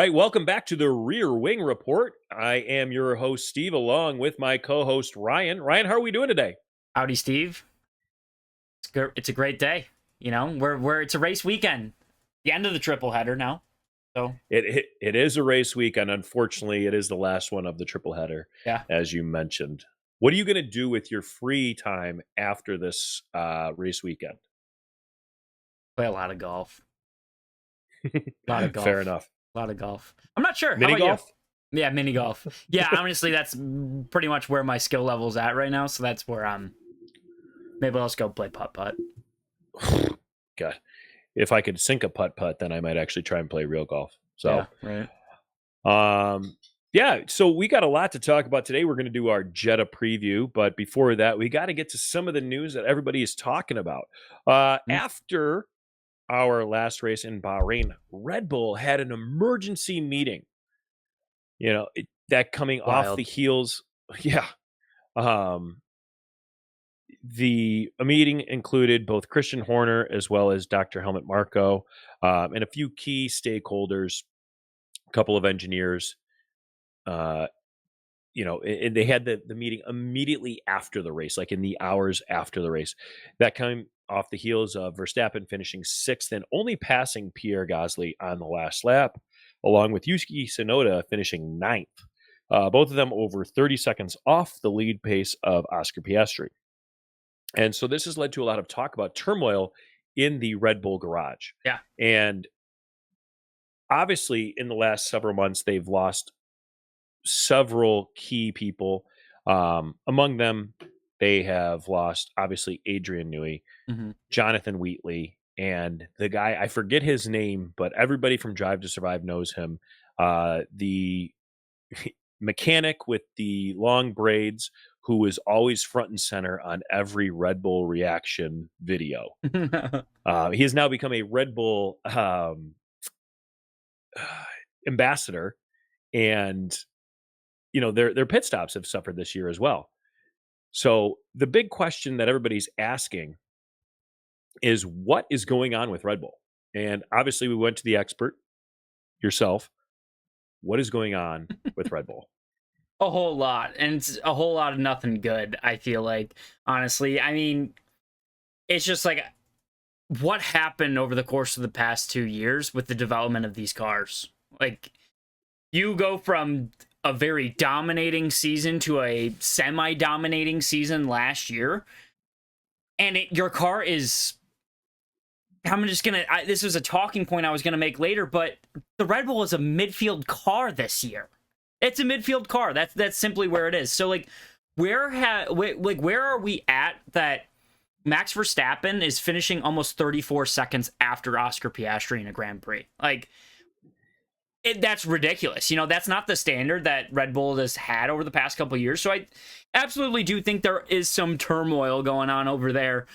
right, welcome back to the Rear Wing Report. I am your host, Steve, along with my co-host, Ryan. Ryan, how are we doing today? Howdy, Steve. It's a great day. You know, it's a race weekend. The end of the triple header now. So It is a race week, and unfortunately, it is the last one of the triple header, yeah, as you mentioned. What are you going to do with your free time after this race weekend? play a lot of golf. A lot of Fair golf. enough. A lot of golf. I'm not sure. How Mini about you? golf? Yeah, mini golf. Yeah, honestly, that's pretty much where my skill level's at right now. So that's where maybe I'll just go play putt putt. God, if I could sink a putt putt, then I might actually try and play real golf. So, yeah, right. Yeah, so we got a lot to talk about today. We're going to do our Jeddah preview, but before that, we got to get to some of the news that everybody is talking about. After our last race in Bahrain, Red Bull had an emergency meeting. That coming off the heels, yeah. The meeting included both Christian Horner as well as Dr. Helmut Marko, and a few key stakeholders, a couple of engineers. And they had the meeting immediately after the race, like in the hours after the race. That came off the heels of Verstappen finishing sixth and only passing Pierre Gasly on the last lap, along with Yuki Tsunoda finishing ninth. Both of them over 30 seconds off the lead pace of Oscar Piastri. And so this has led to a lot of talk about turmoil in the Red Bull garage. Yeah. And obviously, in the last several months, they've lost several key people. Among them, they have lost, obviously, Adrian Newey, Jonathan Wheatley, and the guy, I forget his name, but everybody from Drive to Survive knows him. The mechanic with the long braids who was always front and center on every Red Bull reaction video. He has now become a Red Bull ambassador, and their pit stops have suffered this year as well. So the big question that everybody's asking is, what is going on with Red Bull? And obviously we went to the expert, yourself. What is going on with Red Bull? A whole lot, and it's a whole lot of nothing good, I feel like, honestly. I mean, it's just like what happened over the course of the past 2 years with the development of these cars. Like, you go from a very dominating season to a semi-dominating season last year, and your car is... I'm just gonna... this was a talking point I was gonna make later, but the Red Bull is a midfield car this year. It's a midfield car. That's simply where it is. So, like, where are we at that Max Verstappen is finishing almost 34 seconds after Oscar Piastri in a Grand Prix? Like, that's ridiculous. That's not the standard that Red Bull has had over the past couple of years. So I absolutely do think there is some turmoil going on over there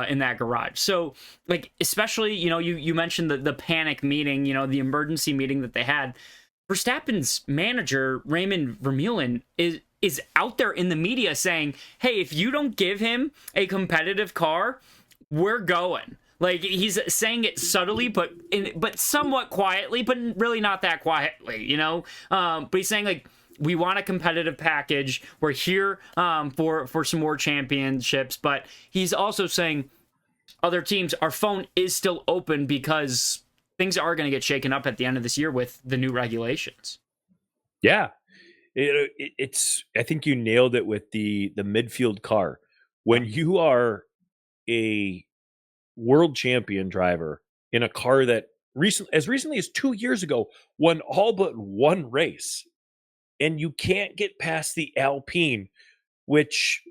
in that garage. So, like, especially, you mentioned the panic meeting, the emergency meeting that they had. Verstappen's manager, Raymond Vermeulen, is out there in the media saying, hey, if you don't give him a competitive car, we're going. Like, he's saying it subtly, but somewhat quietly, but really not that quietly, But he's saying, like, we want a competitive package. We're here for some more championships. But he's also saying, other teams, our phone is still open because things are going to get shaken up at the end of this year with the new regulations. Yeah. It's I think you nailed it with the midfield car. When you are a world champion driver in a car that as recently as 2 years ago won all but one race, and you can't get past the Alpine, which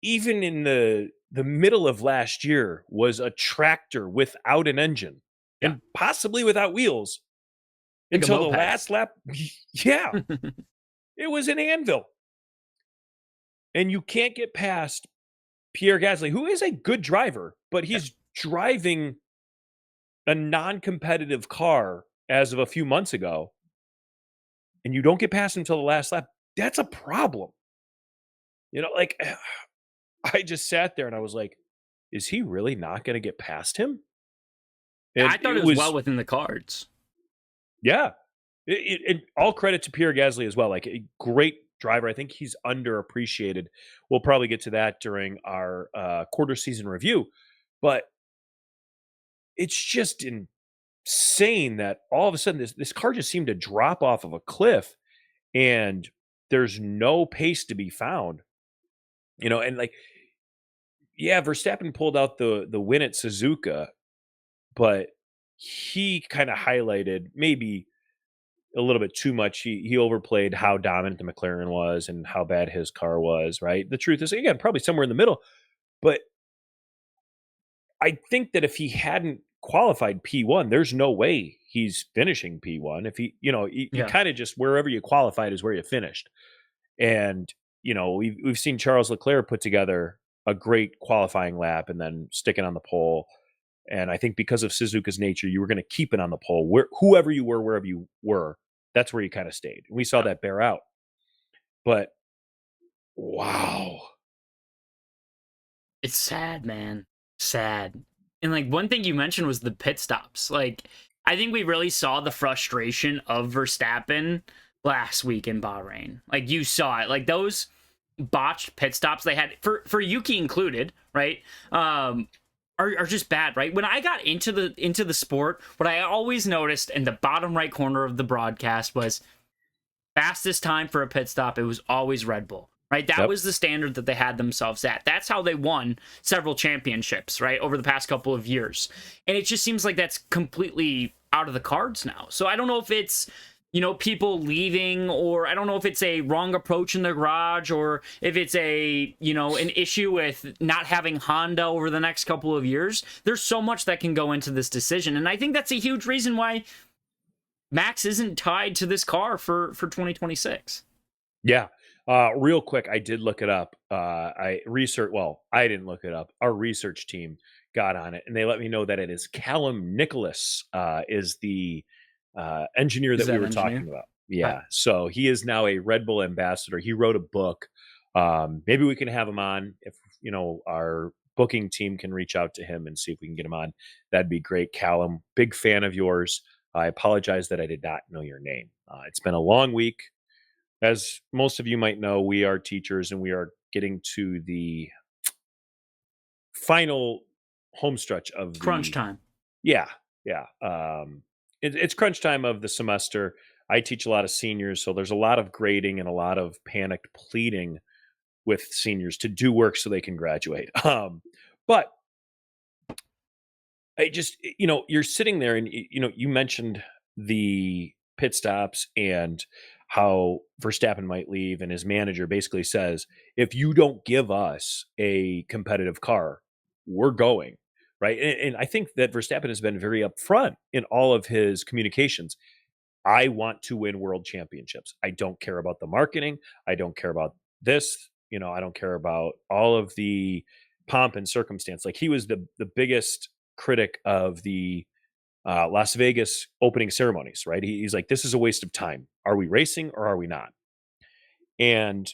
even in the middle of last year was a tractor without an engine and possibly without wheels, like until the last lap. Yeah. It was an anvil. And you can't get past Pierre Gasly, who is a good driver, but he's driving a non-competitive car as of a few months ago, and you don't get past him until the last lap. That's a problem. Like, I just sat there and I was like, is he really not going to get past him? And I thought it was well within the cards. Yeah. And all credit to Pierre Gasly as well. Like a great driver. I think he's underappreciated. We'll probably get to that during our quarter season review. But it's just insane that all of a sudden this car just seemed to drop off of a cliff and there's no pace to be found. And like, yeah, Verstappen pulled out the win at Suzuka, but he kind of highlighted maybe a little bit too much. He overplayed how dominant the McLaren was and how bad his car was, right? The truth is, again, probably somewhere in the middle. But I think that if he hadn't qualified P1, there's no way he's finishing P1. If you Yeah. kind of just wherever you qualified is where you finished. And, we've seen Charles Leclerc put together a great qualifying lap and then stick it on the pole. And I think because of Suzuka's nature, you were going to keep it on the pole. Whoever you were, wherever you were, that's where you kind of stayed. And we saw that bear out. But wow. It's sad, man. Sad. And like one thing you mentioned was the pit stops. Like I think we really saw the frustration of Verstappen last week in Bahrain. Like you saw it. Like those botched pit stops they had for Yuki included, right? Are just bad, right? When I got into the sport, what I always noticed in the bottom right corner of the broadcast was fastest time for a pit stop. It was always Red Bull, right? That Yep. was the standard that they had themselves at. That's how they won several championships, right, over the past couple of years. And it just seems like that's completely out of the cards now. So I don't know if it's people leaving, or I don't know if it's a wrong approach in the garage, or if it's an issue with not having Honda over the next couple of years. There's so much that can go into this decision. And I think that's a huge reason why Max isn't tied to this car for 2026. Yeah. Real quick, I did look it up. I didn't look it up. Our research team got on it and they let me know that it is Callum Nicholas is the engineer that we were talking about. Yeah. Right. So he is now a Red Bull ambassador. He wrote a book. Maybe we can have him on if, our booking team can reach out to him and see if we can get him on. That'd be great. Callum, big fan of yours. I apologize that I did not know your name. It's been a long week. As most of you might know, we are teachers and we are getting to the final home stretch of Crunch time. Yeah. Yeah. It's crunch time of the semester. I teach a lot of seniors, so there's a lot of grading and a lot of panicked pleading with seniors to do work so they can graduate. But I just, you're sitting there and, you mentioned the pit stops and how Verstappen might leave. And his manager basically says, if you don't give us a competitive car, we're going. Right. And I think that Verstappen has been very upfront in all of his communications. I want to win world championships. I don't care about the marketing. I don't care about this. I don't care about all of the pomp and circumstance. Like he was the biggest critic of the Las Vegas opening ceremonies, right? He's like, this is a waste of time. Are we racing or are we not? And,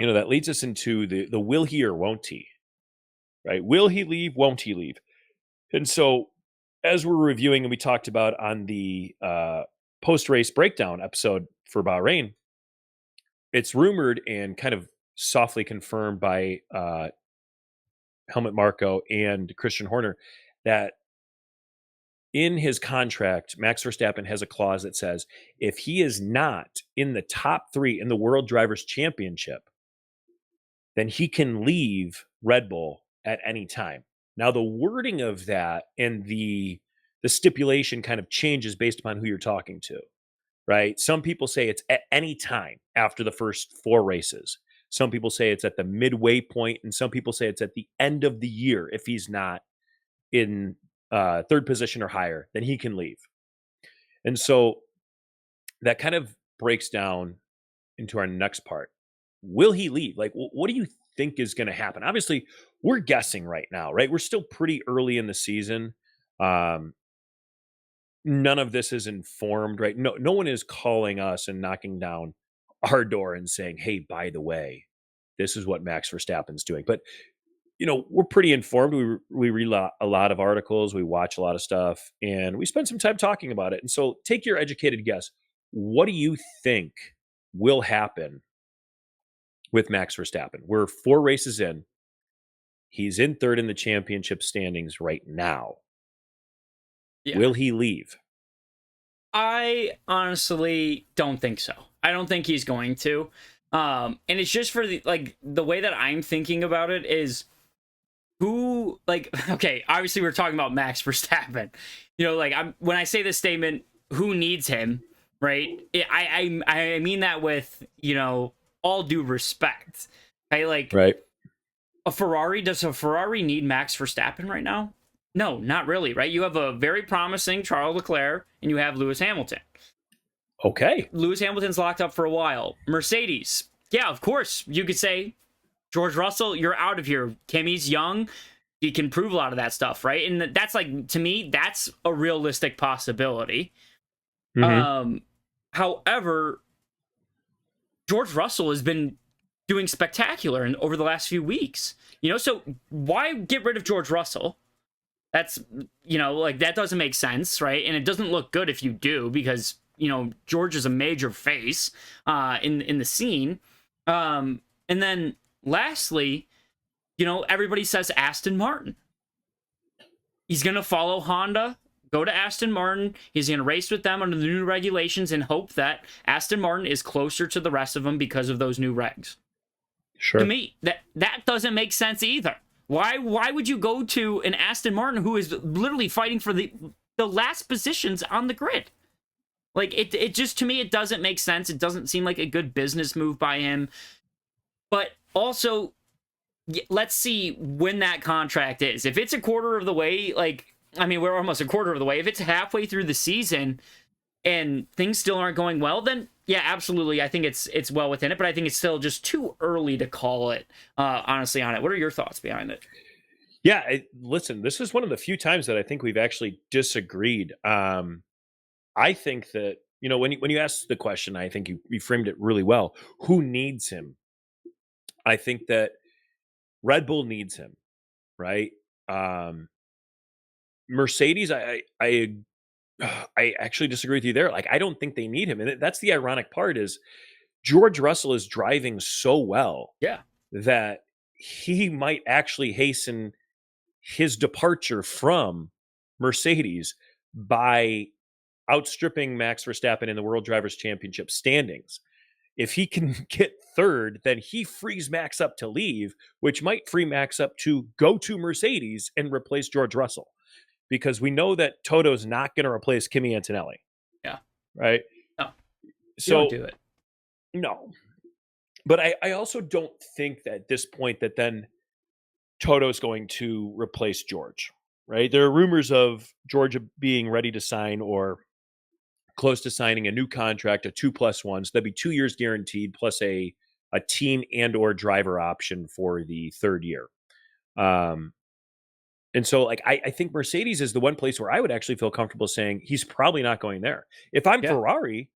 that leads us into the will he or won't he, right? Will he leave? Won't he leave? And so as we're reviewing, and we talked about on the post-race breakdown episode for Bahrain, it's rumored and kind of softly confirmed by Helmut Marko and Christian Horner that in his contract, Max Verstappen has a clause that says if he is not in the top 3 in the World Drivers' Championship, then he can leave Red Bull at any time. Now, the wording of that and the stipulation kind of changes based upon who you're talking to, right? Some people say it's at any time after the first 4 races. Some people say it's at the midway point, and some people say it's at the end of the year. If he's not in 3rd position or higher, then he can leave. And so that kind of breaks down into our next part. Will he leave? Like, what do you think is going to happen? Obviously, we're guessing right now, right? We're still pretty early in the season. None of this is informed, right? No one is calling us and knocking down our door and saying, hey, by the way, this is what Max Verstappen's doing. But we're pretty informed. We read a lot of articles, we watch a lot of stuff, and we spend some time talking about it. And so, take your educated guess. What do you think will happen with Max Verstappen? We're 4 races in. He's in third in the championship standings right now. Yeah. Will he leave? I honestly don't think so. I don't think he's going to. And it's just for the way that I'm thinking about it is who, okay, obviously we're talking about Max Verstappen. When I say this statement, who needs him, right? I mean that with, all due respect. Okay, Right. does a Ferrari need Max Verstappen right now? No, not really, right? You have a very promising Charles Leclerc and you have Lewis Hamilton. Okay. Lewis Hamilton's locked up for a while. Mercedes, yeah, of course, you could say, George Russell, you're out of here. Kimmy's young. He can prove a lot of that stuff, right? And that's to me, that's a realistic possibility. Mm-hmm. However, George Russell has been doing spectacular over the last few weeks. So why get rid of George Russell? That's, that doesn't make sense, right? And it doesn't look good if you do, because, George is a major face in the scene. And then lastly, everybody says Aston Martin. He's going to follow Honda, go to Aston Martin. He's going to race with them under the new regulations and hope that Aston Martin is closer to the rest of them because of those new regs. Sure. To me, that doesn't make sense either. Why would you go to an Aston Martin who is literally fighting for the last positions on the grid? It just, to me, it doesn't make sense. It doesn't seem like a good business move by him. But also, let's see when that contract is. If it's a quarter of the way, we're almost a quarter of the way. If it's halfway through the season and things still aren't going well, then yeah, absolutely. I think it's well within it, but I think it's still just too early to call it, honestly, on it. What are your thoughts behind it? Yeah, listen, this is one of the few times that I think we've actually disagreed. I think that, when you asked the question, I think you framed it really well. Who needs him? I think that Red Bull needs him, right? Mercedes, I actually disagree with you there. I don't think they need him. And that's the ironic part is George Russell is driving so well that he might actually hasten his departure from Mercedes by outstripping Max Verstappen in the World Drivers' Championship standings. If he can get third, then he frees Max up to leave, which might free Max up to go to Mercedes and replace George Russell. Because we know that Toto's not going to replace Kimi Antonelli. Yeah. Right? No. So, don't do it. No. But I also don't think that at this point that then Toto's going to replace George. Right? There are rumors of George being ready to sign or close to signing a new contract, a 2+1. So that'd be 2 years guaranteed plus a team and or driver option for the third year. And so I think Mercedes is the one place where I would actually feel comfortable saying he's probably not going there. If I'm Ferrari,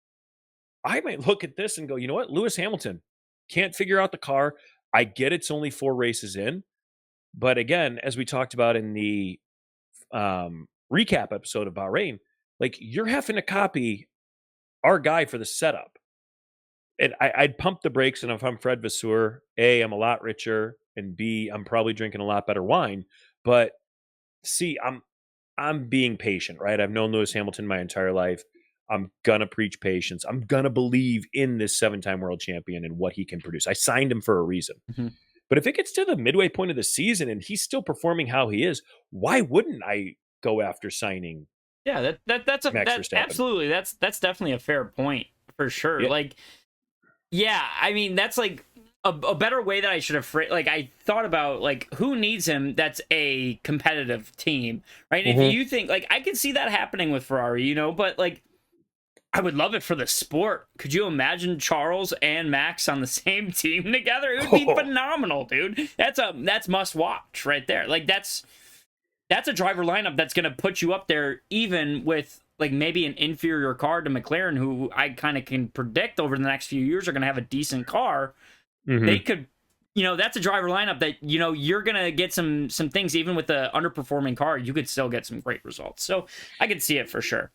I might look at this and go, you know what? Lewis Hamilton can't figure out the car. I get it's only 4 races in. But again, as we talked about in the recap episode of Bahrain, you're having to copy our guy for the setup. And I'd pump the brakes. And if I'm Fred Vasseur, A, I'm a lot richer, and B, I'm probably drinking a lot better wine. But see, I'm being patient, right? I've known Lewis Hamilton my entire life. I'm gonna preach patience. I'm gonna believe in this 7-time world champion and what he can produce. I signed him for a reason. Mm-hmm. But if it gets to the midway point of the season and he's still performing how he is, why wouldn't I go after signing? Yeah, that's absolutely that's definitely a fair point for sure. Yeah. I mean, that's a better way that I should have I thought about who needs him that's a competitive team, right? Mm-hmm. If you think I can see that happening with Ferrari, but I would love it for the sport. Could you imagine Charles and Max on the same team together? It would be phenomenal, dude. That's must watch right there. That's a driver lineup that's going to put you up there even with maybe an inferior car to McLaren, who I kind of can predict over the next few years are going to have a decent car. Mm-hmm. They could that's a driver lineup that you're gonna get some things. Even with the underperforming car, you could still get some great results. So I could see it for sure.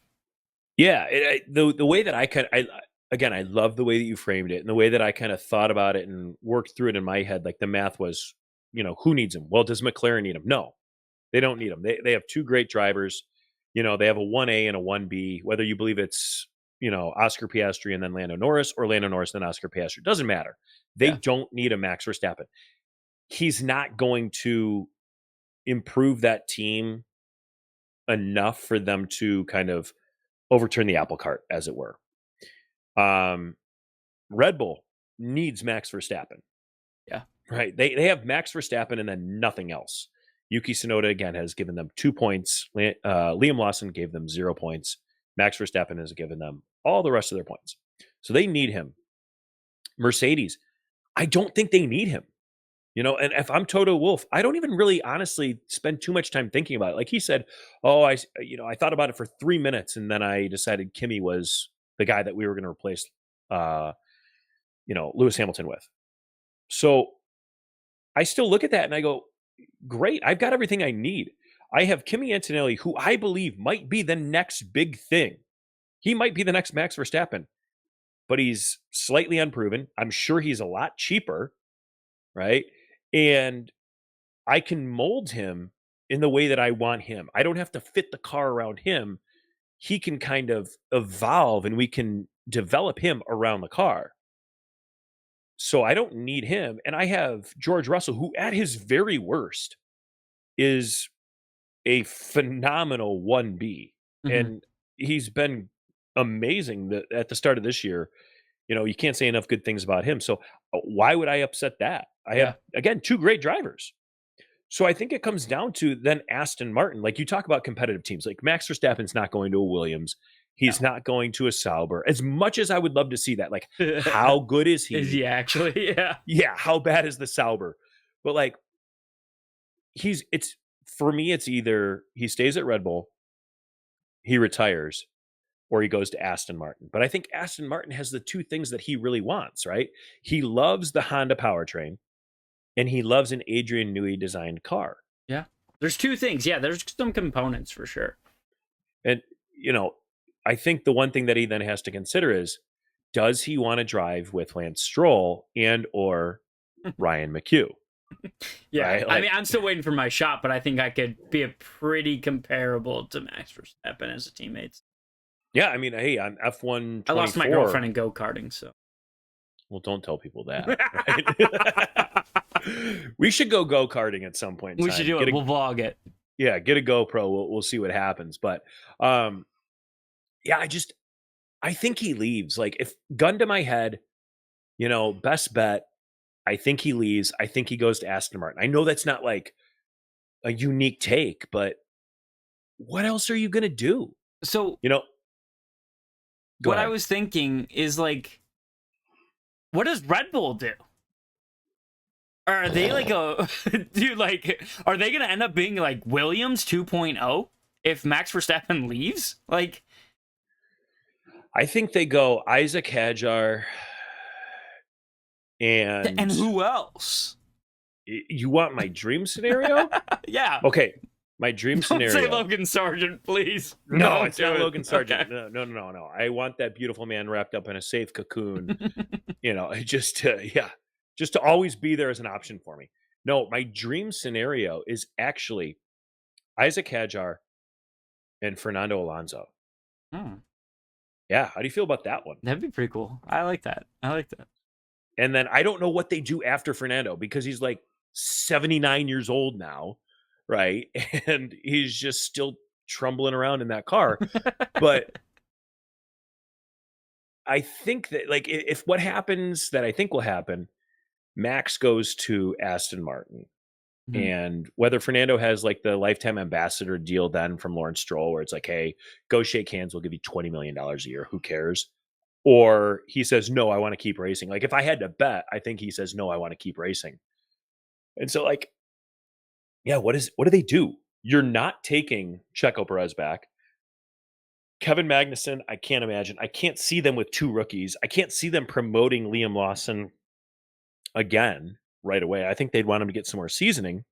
Yeah, the way that I love the way that you framed it, and the way that I kind of thought about it and worked through it in my head. Like the math was, who needs him? Well, does McLaren need him? No, they don't need him. They have two great drivers. They have a 1A and a 1B. Whether you believe it's Oscar Piastri and then Lando Norris, or Lando Norris and then Oscar Piastri, doesn't matter. They Yeah. don't need a Max Verstappen. He's not going to improve that team enough for them to kind of overturn the apple cart, as it were. Red Bull needs Max Verstappen. Yeah. Right. They have Max Verstappen and then nothing else. Yuki Tsunoda, again, has given them 2 points. Liam Lawson gave them 0 points. Max Verstappen has given them all the rest of their points. So they need him. Mercedes, I don't think they need him. And if I'm Toto Wolff, I don't even really honestly spend too much time thinking about it. Like he said, I thought about it for 3 minutes and then I decided Kimi was the guy that we were going to replace, Lewis Hamilton with. So I still look at that and I go, great, I've got everything I need. I have Kimi Antonelli, who I believe might be the next big thing. He might be the next Max Verstappen, but he's slightly unproven. I'm sure he's a lot cheaper, right? And I can mold him in the way that I want him. I don't have to fit the car around him. He can kind of evolve and we can develop him around the car. So I don't need him. And I have George Russell, who at his very worst is a phenomenal 1B. Mhm. And he's been amazing at the start of this year. You can't say enough good things about him. So why would I upset that? I have, again, two great drivers. So I think it comes down to then Aston Martin. Like you talk about competitive teams, like Max Verstappen's not going to a Williams. He's not going to a Sauber. As much as I would love to see that, like how good is he? Is he actually? Yeah. Yeah. How bad is the Sauber? But like for me, it's either he stays at Red Bull, he retires, or he goes to Aston Martin. But I think Aston Martin has the two things that he really wants, right? He loves the Honda powertrain and he loves an Adrian Newey designed car. Yeah. There's two things. Yeah, there's some components for sure. And, I think the one thing that he then has to consider is, does he want to drive with Lance Stroll and or Ryan McHugh? Yeah. Right? I mean, I'm still waiting for my shot, but I think I could be a pretty comparable to Max Verstappen as a teammate. Yeah, I mean, hey, I'm F1 24. I lost my girlfriend in go-karting, so. Well, don't tell people that. Right? We should go go-karting at some point in we time. should do it. We'll vlog it. Yeah, get a GoPro. We'll see what happens. But yeah, I think he leaves. Like if gun to my head, best bet, I think he leaves. I think he goes to Aston Martin. I know that's not like a unique take, but what else are you going to do? So, Go what ahead. I was thinking is like, what does Red Bull do? Are they like dude, like, are they going to end up being like Williams 2.0 if Max Verstappen leaves? Like, I think they go Isaac Hadjar and who else? You want my dream scenario? Yeah. Okay. My dream Don't scenario. say Logan Sargent, please. No, it's not Logan Sargent. Okay. No. I want that beautiful man wrapped up in a safe cocoon. Just to always be there as an option for me. No, my dream scenario is actually Isaac Hadjar and Fernando Alonso. Hmm. Yeah, how do you feel about that one? That'd be pretty cool. I like that. And then I don't know what they do after Fernando because he's like 79 years old now, right? And he's just still trumbling around in that car. But I think that like if what happens that I think will happen, Max goes to Aston Martin. Mhm. And whether Fernando has like the lifetime ambassador deal then from Lawrence Stroll, where it's like, hey, go shake hands, we'll give you $20 million a year. Who cares? Or he says, no, I want to keep racing. Like if I had to bet, I think he says, no, I want to keep racing. And so like, yeah, what do they do? You're not taking Checo Perez back. Kevin Magnussen, I can't imagine. I can't see them with two rookies. I can't see them promoting Liam Lawson again. right away. I think they'd want him to get some more seasoning.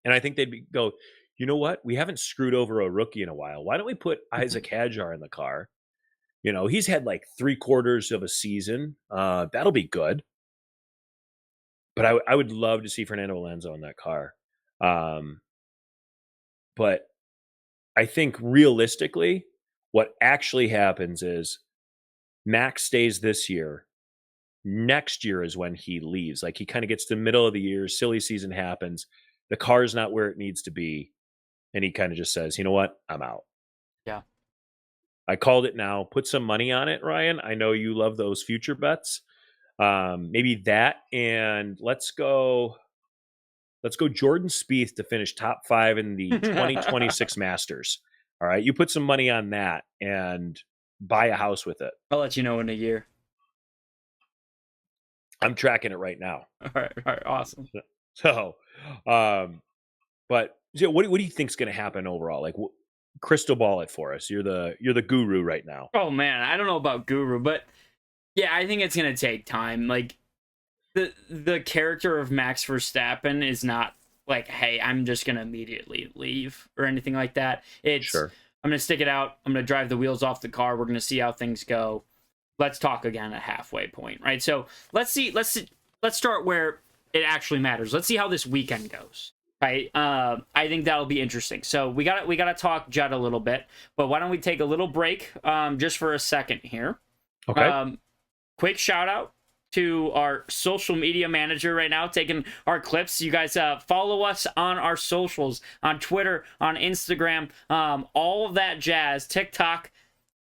And I think go, you know what? We haven't screwed over a rookie in a while. Why don't we put Isaac Hadjar in the car? He's had like 3/4 of a season. That'll be good. But I would love to see Fernando Alonso in that car. But I think realistically, what actually happens is Max stays this year. Next year is when he leaves. Like he kind of gets to the middle of the year, silly season happens. The car's not where it needs to be. And he kind of just says, you know what? I'm out. Yeah. I called it now. Put some money on it, Ryan. I know you love those future bets. Maybe that. And let's go Jordan Spieth to finish top 5 in the 2026 Masters. All right. You put some money on that and buy a house with it. I'll let you know in a year. I'm tracking it right now. All right. Awesome. So, but what do you think's going to happen overall? Like, crystal ball it for us. You're the guru right now. Oh man, I don't know about guru, but yeah, I think it's going to take time. Like the character of Max Verstappen is not like, hey, I'm just going to immediately leave or anything like that. It's Sure. I'm going to stick it out. I'm going to drive the wheels off the car. We're going to see how things go. Let's talk again at halfway point, right? So let's start where it actually matters. Let's see how this weekend goes, right? I think that'll be interesting. So we got to talk Jeddah a little bit, but why don't we take a little break just for a second here? Okay. Quick shout out to our social media manager right now, taking our clips. You guys follow us on our socials, on Twitter, on Instagram, all of that jazz, TikTok,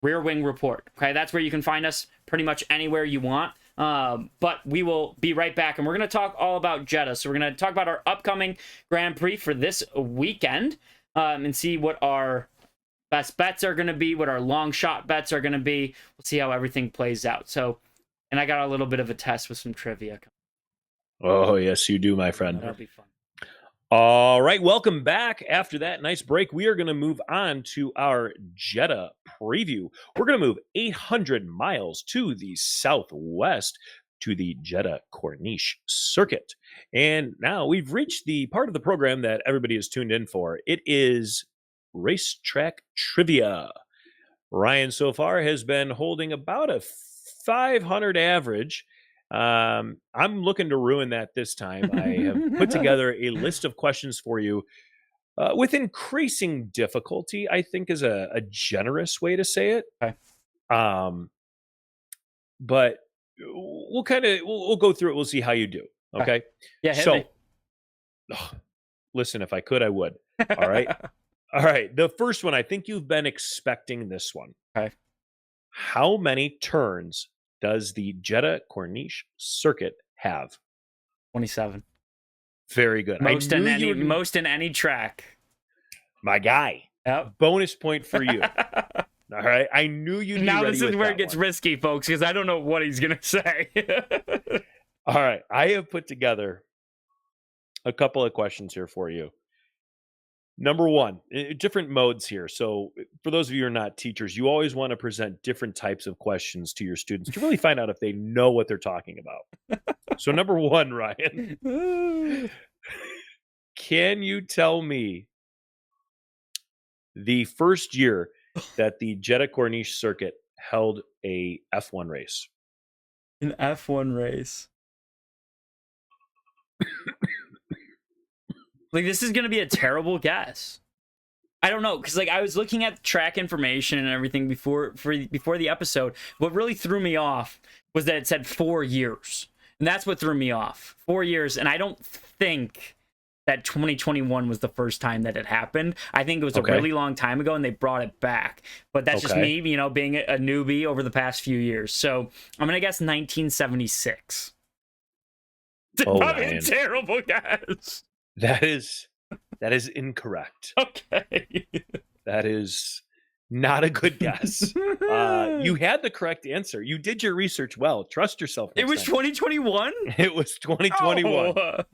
Rear Wing Report. Okay, that's where you can find us pretty much anywhere you want. But we will be right back, and we're going to talk all about Jeddah. So we're going to talk about our upcoming Grand Prix for this weekend and see what our best bets are going to be, what our long shot bets are going to be. We'll see how everything plays out. So, and I got a little bit of a test with some trivia. Oh, yes, you do, my friend. That'll be fun. All right, welcome back. After that nice break, we are going to move on to our Jeddah preview. We're going to move 800 miles to the southwest to the Jeddah Corniche circuit. And now we've reached the part of the program that everybody is tuned in for. It is racetrack trivia. Ryan so far has been holding about a 500 average. I'm looking to ruin that this time. I have put together a list of questions for you with increasing difficulty, I think is a generous way to say it. Okay. But we'll go through it. We'll see how you do. Okay. Yeah. So, listen, if I could, I would. All right. All right. The first one, I think you've been expecting this one. Okay. How many turns does the Jeddah Corniche circuit have? 27. Very good. Most in any track. My guy. Yep. Bonus point for you. All right. I knew you'd be now ready this is with where that it gets one. risky, folks, because I don't know what he's gonna say. All right. I have put together a couple of questions here for you. Number one, different modes here. So for those of you who are not teachers, you always want to present different types of questions to your students to really find out if they know what they're talking about. So number one, Ryan, can you tell me the first year that the Jeddah Corniche circuit held a F1 race? An F1 race. Like, this is going to be a terrible guess. I don't know, because, like, I was looking at track information and everything before the episode. What really threw me off was that it said 4 years. And that's what threw me off. 4 years. And I don't think that 2021 was the first time that it happened. I think it was a really long time ago, and they brought it back. But that's just me, being a newbie over the past few years. So I'm going to guess 1976. Oh, probably man. A terrible guess. That is incorrect. Okay. That is not a good guess. You had the correct answer. You did your research well. Trust yourself. It was 2021? It was 2021.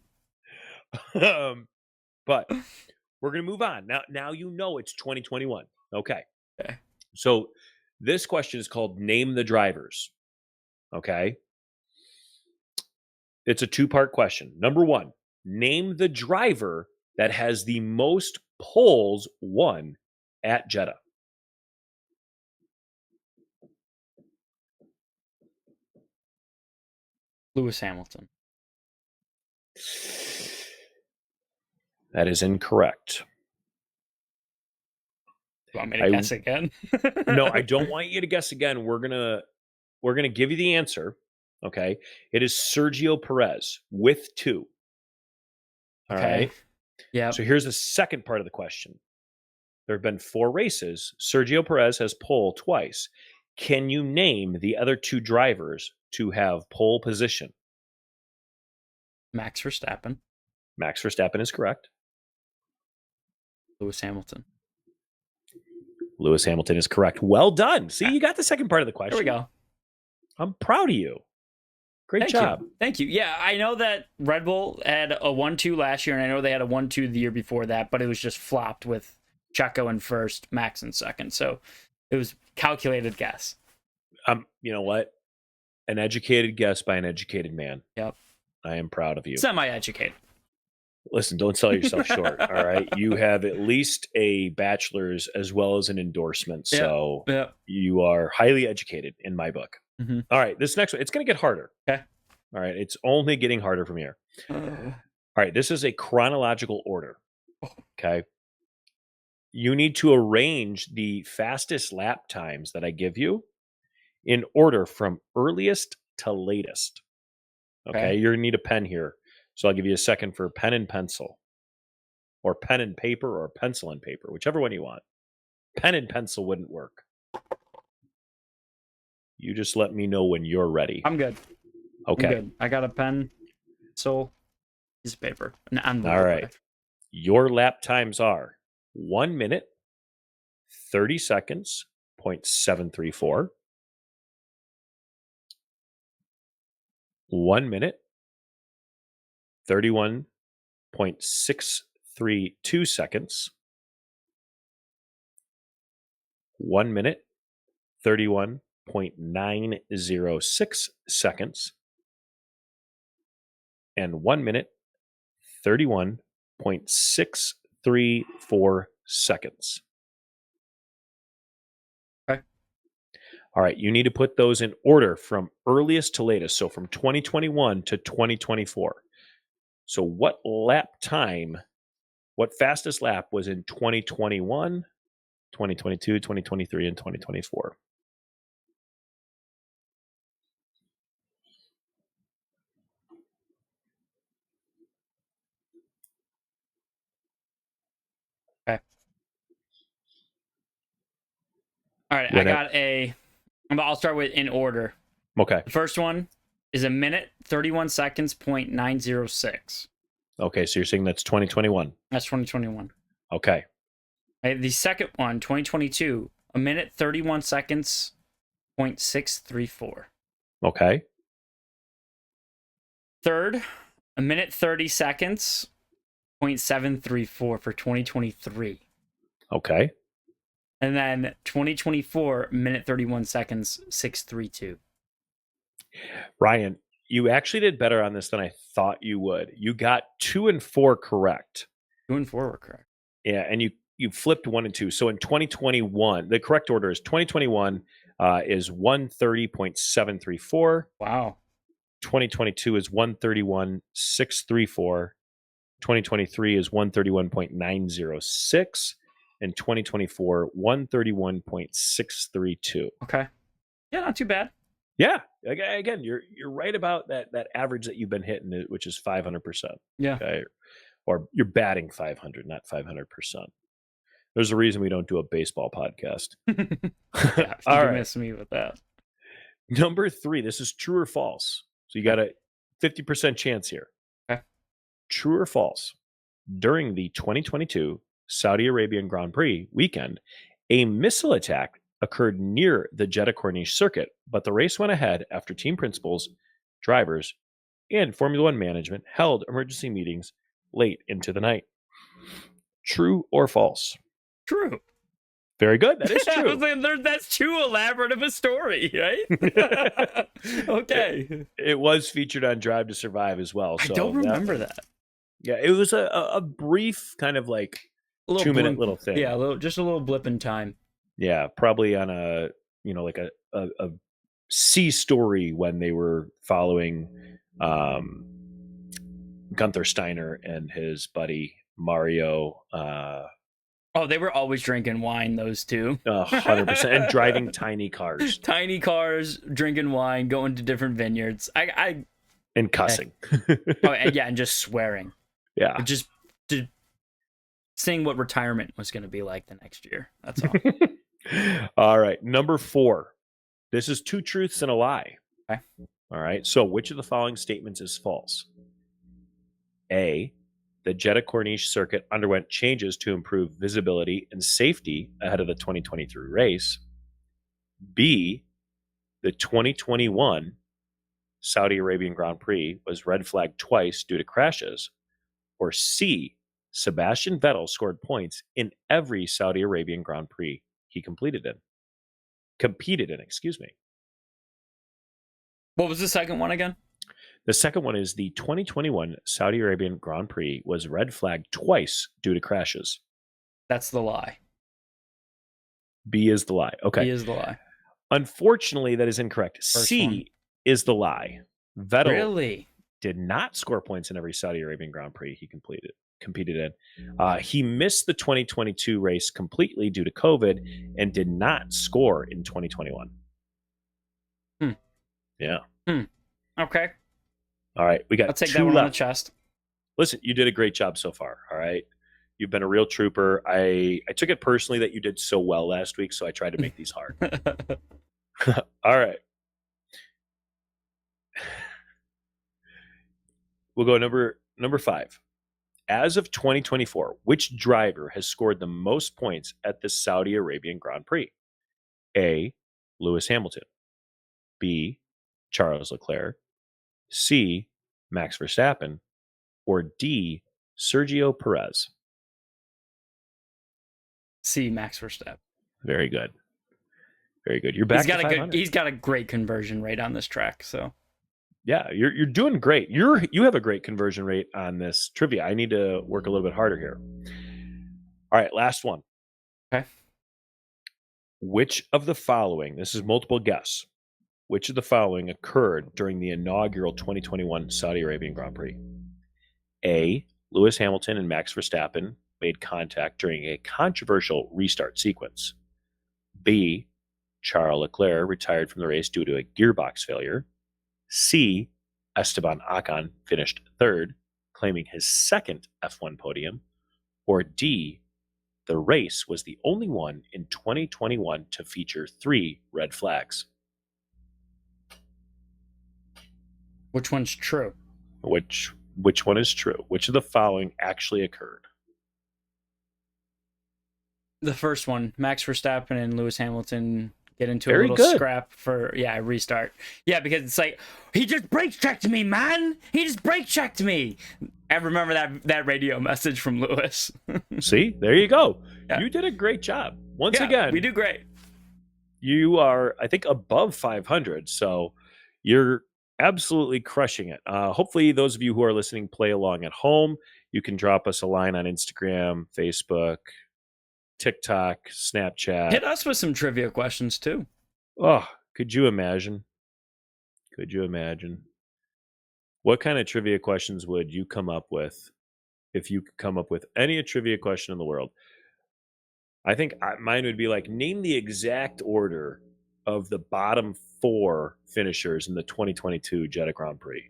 Oh. But we're going to move on. Now you know it's 2021. Okay. Okay. So this question is called Name the Drivers. Okay. It's a two-part question. Number one, name the driver that has the most poles won at Jeddah. Lewis Hamilton. That is incorrect. You want me to guess again? No, I don't want you to guess again. We're gonna give you the answer. Okay. It is Sergio Perez with 2. All right. Yeah. So here's the second part of the question. There have been 4 races. Sergio Perez has pole twice. Can you name the other 2 drivers to have pole position? Max Verstappen. Max Verstappen is correct. Lewis Hamilton. Lewis Hamilton is correct. Well done. See, you got the second part of the question. There we go. I'm proud of you. Great job. Thank you. Yeah, I know that Red Bull had a 1-2 last year, and I know they had a 1-2 the year before that, but it was just flopped with Checo in first, Max in second. So it was calculated guess. You know what? An educated guess by an educated man. Yep. I am proud of you. Semi-educated. Listen, don't sell yourself short. All right. You have at least a bachelor's as well as an endorsement. So you are highly educated in my book. Mm-hmm. All right. This next one, it's going to get harder. Okay. All right. It's only getting harder from here. All right. This is a chronological order. Okay. You need to arrange the fastest lap times that I give you in order from earliest to latest. Okay. You're going to need a pen here. So I'll give you a second for pen and pencil, or pen and paper, or pencil and paper, whichever one you want. Pen and pencil wouldn't work. You just let me know when you're ready. I'm good. Okay. I'm good. I got a pen, pencil, piece of paper. All right. Your lap times are 1 minute, 30 seconds, 0.734. 1 minute, 31.632 seconds. 1 minute, 31.906 seconds. And 1 minute, 31.634 seconds. Okay. All right. You need to put those in order from earliest to latest. So from 2021 to 2024. So what fastest lap was in 2021, 2022, 2023, and 2024? Okay. All right. I'll start with in order. Okay. The first one is 1 minute, 31 seconds, 0.906. Okay, so you're saying that's 2021. That's 2021. Okay. The second one, 2022, 1 minute, 31 seconds, 0.634. Okay. Third, 1 minute, 30 seconds, 0.734 for 2023. Okay. And then 2024, 1 minute, 31 seconds, 632. Ryan, you actually did better on this than I thought you would. You got 2 and 4 correct. 2 and 4 were correct. Yeah, and you flipped 1 and 2. So in 2021, the correct order is 2021 is 130.734. Wow. 2022 is 131.634. 2023 is 131.906. And 2024, 131.632. Okay. Yeah, not too bad. Yeah. Again, you're right about that average that you've been hitting, which is 500%. Yeah. Okay. Or you're batting 500, not 500%. There's a reason we don't do a baseball podcast. Yeah, All you right. miss me with that. Number 3, this is true or false. So you got a 50% chance here. Okay. True or false? During the 2022 Saudi Arabian Grand Prix weekend, a missile attack occurred near the Jeddah Corniche circuit, but the race went ahead after team principals, drivers, and Formula One management held emergency meetings late into the night. True or false? True. Very good. That is I was true. like, that's too elaborate of a story, right? Okay. It was featured on Drive to Survive as well. I So don't remember that. Yeah, it was a brief kind of like A little 2-minute blink. little thing. Yeah, just a little blip in time. Yeah, probably on a like a C story when they were following Gunther Steiner and his buddy Mario. Oh, they were always drinking wine, those two. 100%, and driving tiny cars. Tiny cars, drinking wine, going to different vineyards. And cussing. And just swearing. Yeah. Just seeing what retirement was going to be like the next year. That's all. All right. Number 4. This is 2 truths and a lie. Okay. All right. So which of the following statements is false? A, the Jeddah Corniche circuit underwent changes to improve visibility and safety ahead of the 2023 race. B, the 2021 Saudi Arabian Grand Prix was red flagged twice due to crashes. Or C, Sebastian Vettel scored points in every Saudi Arabian Grand Prix he competed in, excuse me. What was the second one again? The second one is the 2021 Saudi Arabian Grand Prix was red flagged twice due to crashes. That's the lie. B is the lie. Okay. B is the lie. Unfortunately, that is incorrect. First C one. is the lie. Vettel Really? did not score points in every Saudi Arabian Grand Prix he competed in. He missed the 2022 race completely due to COVID and did not score in 2021. Yeah. Okay. All right. We got I'll take 2 that one left. on the chest. Listen, you did a great job so far. All right. You've been a real trooper. I took it personally that you did so well last week, so I tried to make these hard. All right. We'll go number 5. As of 2024, which driver has scored the most points at the Saudi Arabian Grand Prix? A, Lewis Hamilton. B, Charles Leclerc. C, Max Verstappen. Or D, Sergio Perez. C, Max Verstappen. Very good. Very good. You're back. He's got a great conversion rate on this track. So yeah, you're doing great. You have a great conversion rate on this trivia. I need to work a little bit harder here. All right, last one. Okay. Which of the following, this is multiple guess, which of the following occurred during the inaugural 2021 Saudi Arabian Grand Prix? A, Lewis Hamilton and Max Verstappen made contact during a controversial restart sequence. B, Charles Leclerc retired from the race due to a gearbox failure. C, Esteban Ocon finished third, claiming his second F1 podium. Or D, the race was the only one in 2021 to feature 3 red flags. which one's true? Which one is true? Which of the following actually occurred? The first one, Max Verstappen and Lewis Hamilton get into Very a little good. scrap for a restart. Yeah, because it's like, he just brake checked me, man. He just brake checked me. I remember that radio message from Lewis. See, there you go. Yeah. You did a great job. Once Yeah, again, we do great. you are, I think, above 500. So you're absolutely crushing it. Hopefully, those of you who are listening play along at home. You can drop us a line on Instagram, Facebook, TikTok, Snapchat. Hit us with some trivia questions too. Oh, could you imagine? Could you imagine? What kind of trivia questions would you come up with if you could come up with any trivia question in the world? I think mine would be like, name the exact order of the bottom 4 finishers in the 2022 Jeddah Grand Prix.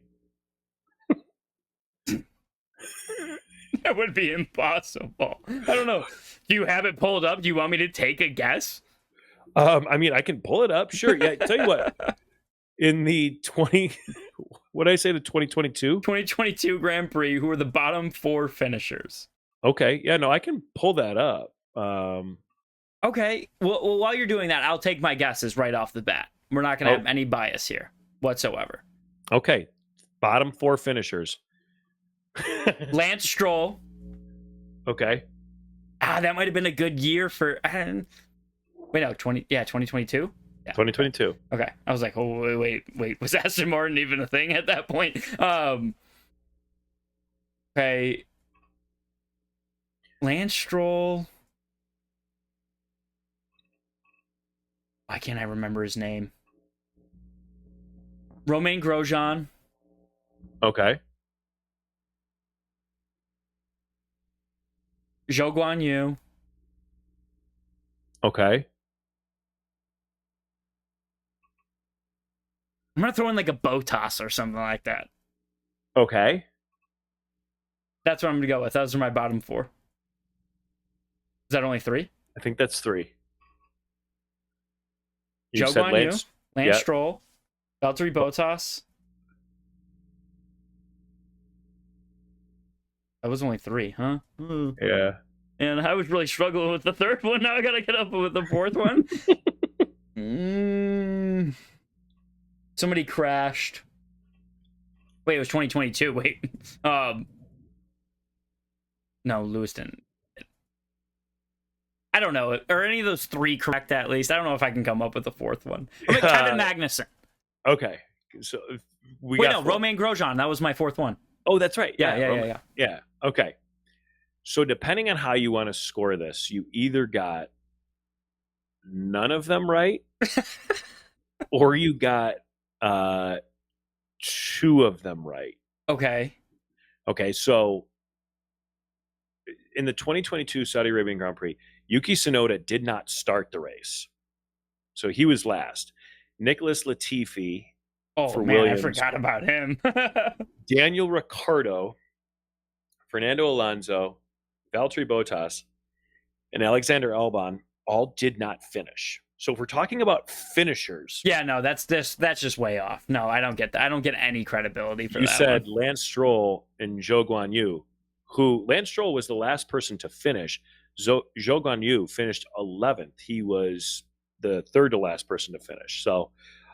That would be impossible. I don't know. Do you have it pulled up? Do you want me to take a guess? I mean, I can pull it up. Sure. Yeah. Tell you what, in the what did I say? The 2022? 2022 Grand Prix, who are the bottom 4 finishers? Okay. Yeah, no, I can pull that up. Okay. Well, while you're doing that, I'll take my guesses right off the bat. We're not going to have any bias here whatsoever. Okay. Bottom 4 finishers. Lance Stroll. Okay. That might have been a good year for... Wait, no, 2022. Yeah. 2022. Okay. I was like, oh wait. Was Aston Martin even a thing at that point? Okay. Lance Stroll. Why can't I remember his name? Romain Grosjean. Okay. Zhou Guan Yu. Okay. I'm gonna throw in like a Botas or something like that. Okay. That's what I'm gonna go with. Those are my bottom four. Is that only three? I think that's 3. You Zhou said Guan Lance. Yu, Lance Yeah. Stroll, Valtteri Bottas. That was only 3, huh? Yeah. And I was really struggling with the third one. Now I gotta get up with the fourth one. Somebody crashed. Wait, it was 2022. Wait. No, Lewis didn't. I don't know. Are any of those 3 correct at least? I don't know if I can come up with the fourth one. I mean, Kevin Magnussen. Okay. So we Wait, got no, Romain Grosjean. That was my fourth one. Oh, that's right. Yeah. Yeah. Okay. So depending on how you want to score this, you either got none of them right or you got 2 of them right. Okay. Okay, so in the 2022 Saudi Arabian Grand Prix, Yuki Tsunoda did not start the race. So he was last. Nicholas Latifi for man, Williams. I forgot about him. Daniel Ricciardo, Fernando Alonso, Valtteri Bottas, and Alexander Albon all did not finish. So if we're talking about finishers, yeah, no, that's just way off. No, I don't get that. I don't get any credibility for that. You said one. Lance Stroll and Zhou Guan Yu, who Lance Stroll was the last person to finish. Zhou Guan Yu finished 11th. He was the third to last person to finish. So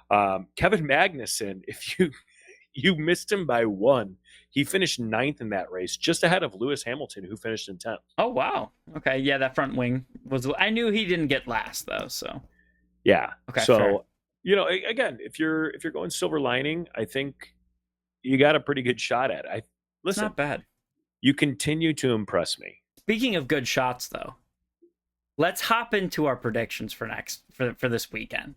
Kevin Magnussen, if you missed him by 1, he finished 9th in that race, just ahead of Lewis Hamilton, who finished in 10th. Oh wow. Okay, yeah, that front wing was. I knew he didn't get last though. So yeah. Okay. So fair. Again, if you're going silver lining, I think you got a pretty good shot at it. Listen, not bad. You continue to impress me. Speaking of good shots, though, let's hop into our predictions for this weekend.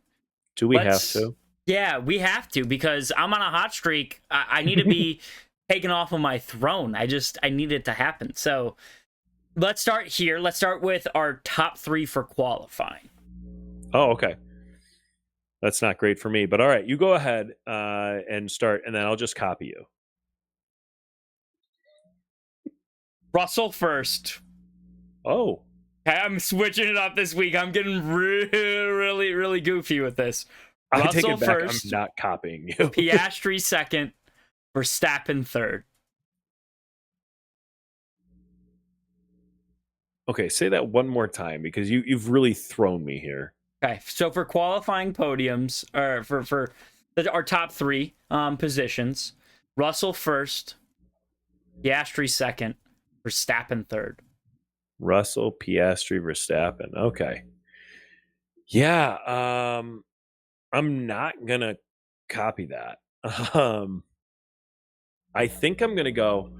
Do we have to? Yeah, we have to because I'm on a hot streak. I need to be taken off of my throne. I need it to happen. So let's start here. Let's start with our top 3 for qualifying. Oh, okay. That's not great for me, but all right, you go ahead and start, and then I'll just copy you. Russell first. Oh. I'm switching it up this week. I'm getting really, really goofy with this. I Russell take it back. First, I'm not copying you. Piastri second, Verstappen third. Okay, say that one more time because you've really thrown me here. Okay, so for qualifying podiums, or for our top 3 positions, Russell first, Piastri second, Verstappen third. Russell, Piastri, Verstappen. Okay. Yeah, I'm not going to copy that. I think I'm going to go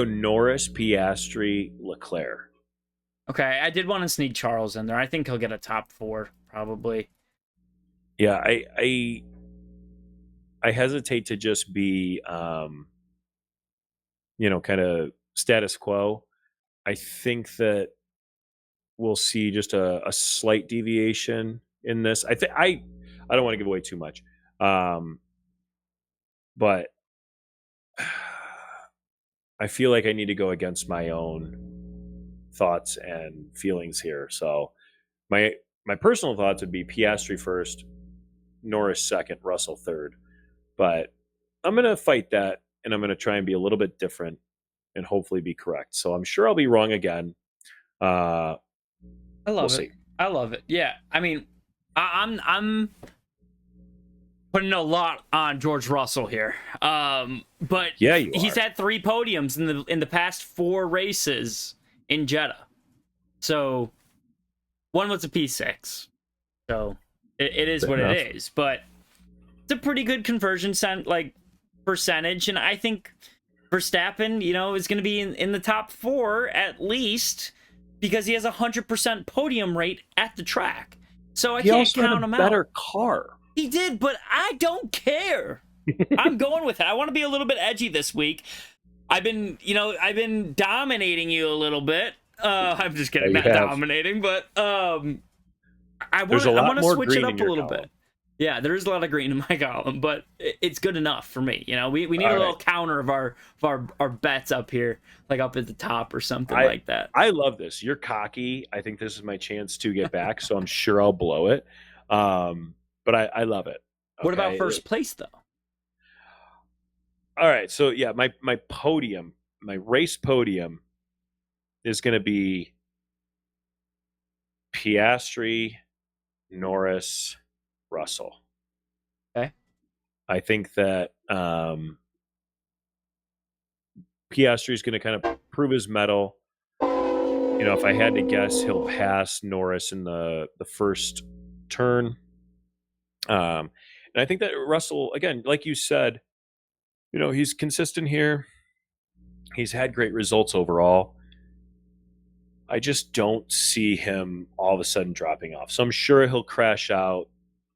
Norris, Piastri, Leclerc. Okay, I did want to sneak Charles in there. I think he'll get a top 4 probably. Yeah, I hesitate to just be kind of status quo. I think that we'll see just a slight deviation in this. I don't want to give away too much, but I feel like I need to go against my own thoughts and feelings here. So my personal thoughts would be Piastri first, Norris second, Russell third. But I'm going to fight that, and I'm going to try and be a little bit different and hopefully be correct. So I'm sure I'll be wrong again. I love it. I love it. Yeah, I mean, I'm putting a lot on George Russell here. But yeah, he's had 3 podiums in the past 4 races in Jeddah. So one was a P6. So it is Fair what enough. it is. But it's a pretty good conversion percentage. And I think Verstappen, is going to be in the top 4 at least because he has a 100% podium rate at the track. So I He can't also had a count him out. better car. He did, but I don't care. I'm going with it. I want to be a little bit edgy this week. I've been dominating you a little bit. I'm just kidding, Yeah, you not have. dominating, but There's a I lot want to more switch it green up in a your little column. bit. Yeah, there is a lot of green in my column, but it's good enough for me. We need All a little right. counter of our bets up here, like up at the top or something like that. I love this. You're cocky. I think this is my chance to get back, so I'm sure I'll blow it. But I love it. What about Okay. first place though? All right. So yeah, my podium, my race podium is going to be Piastri, Norris, Russell. Okay. I think that Piastri is going to kind of prove his mettle. If I had to guess, he'll pass Norris in the first turn. And I think that Russell, again, like you said, he's consistent here. He's had great results overall. I just don't see him all of a sudden dropping off. So I'm sure he'll crash out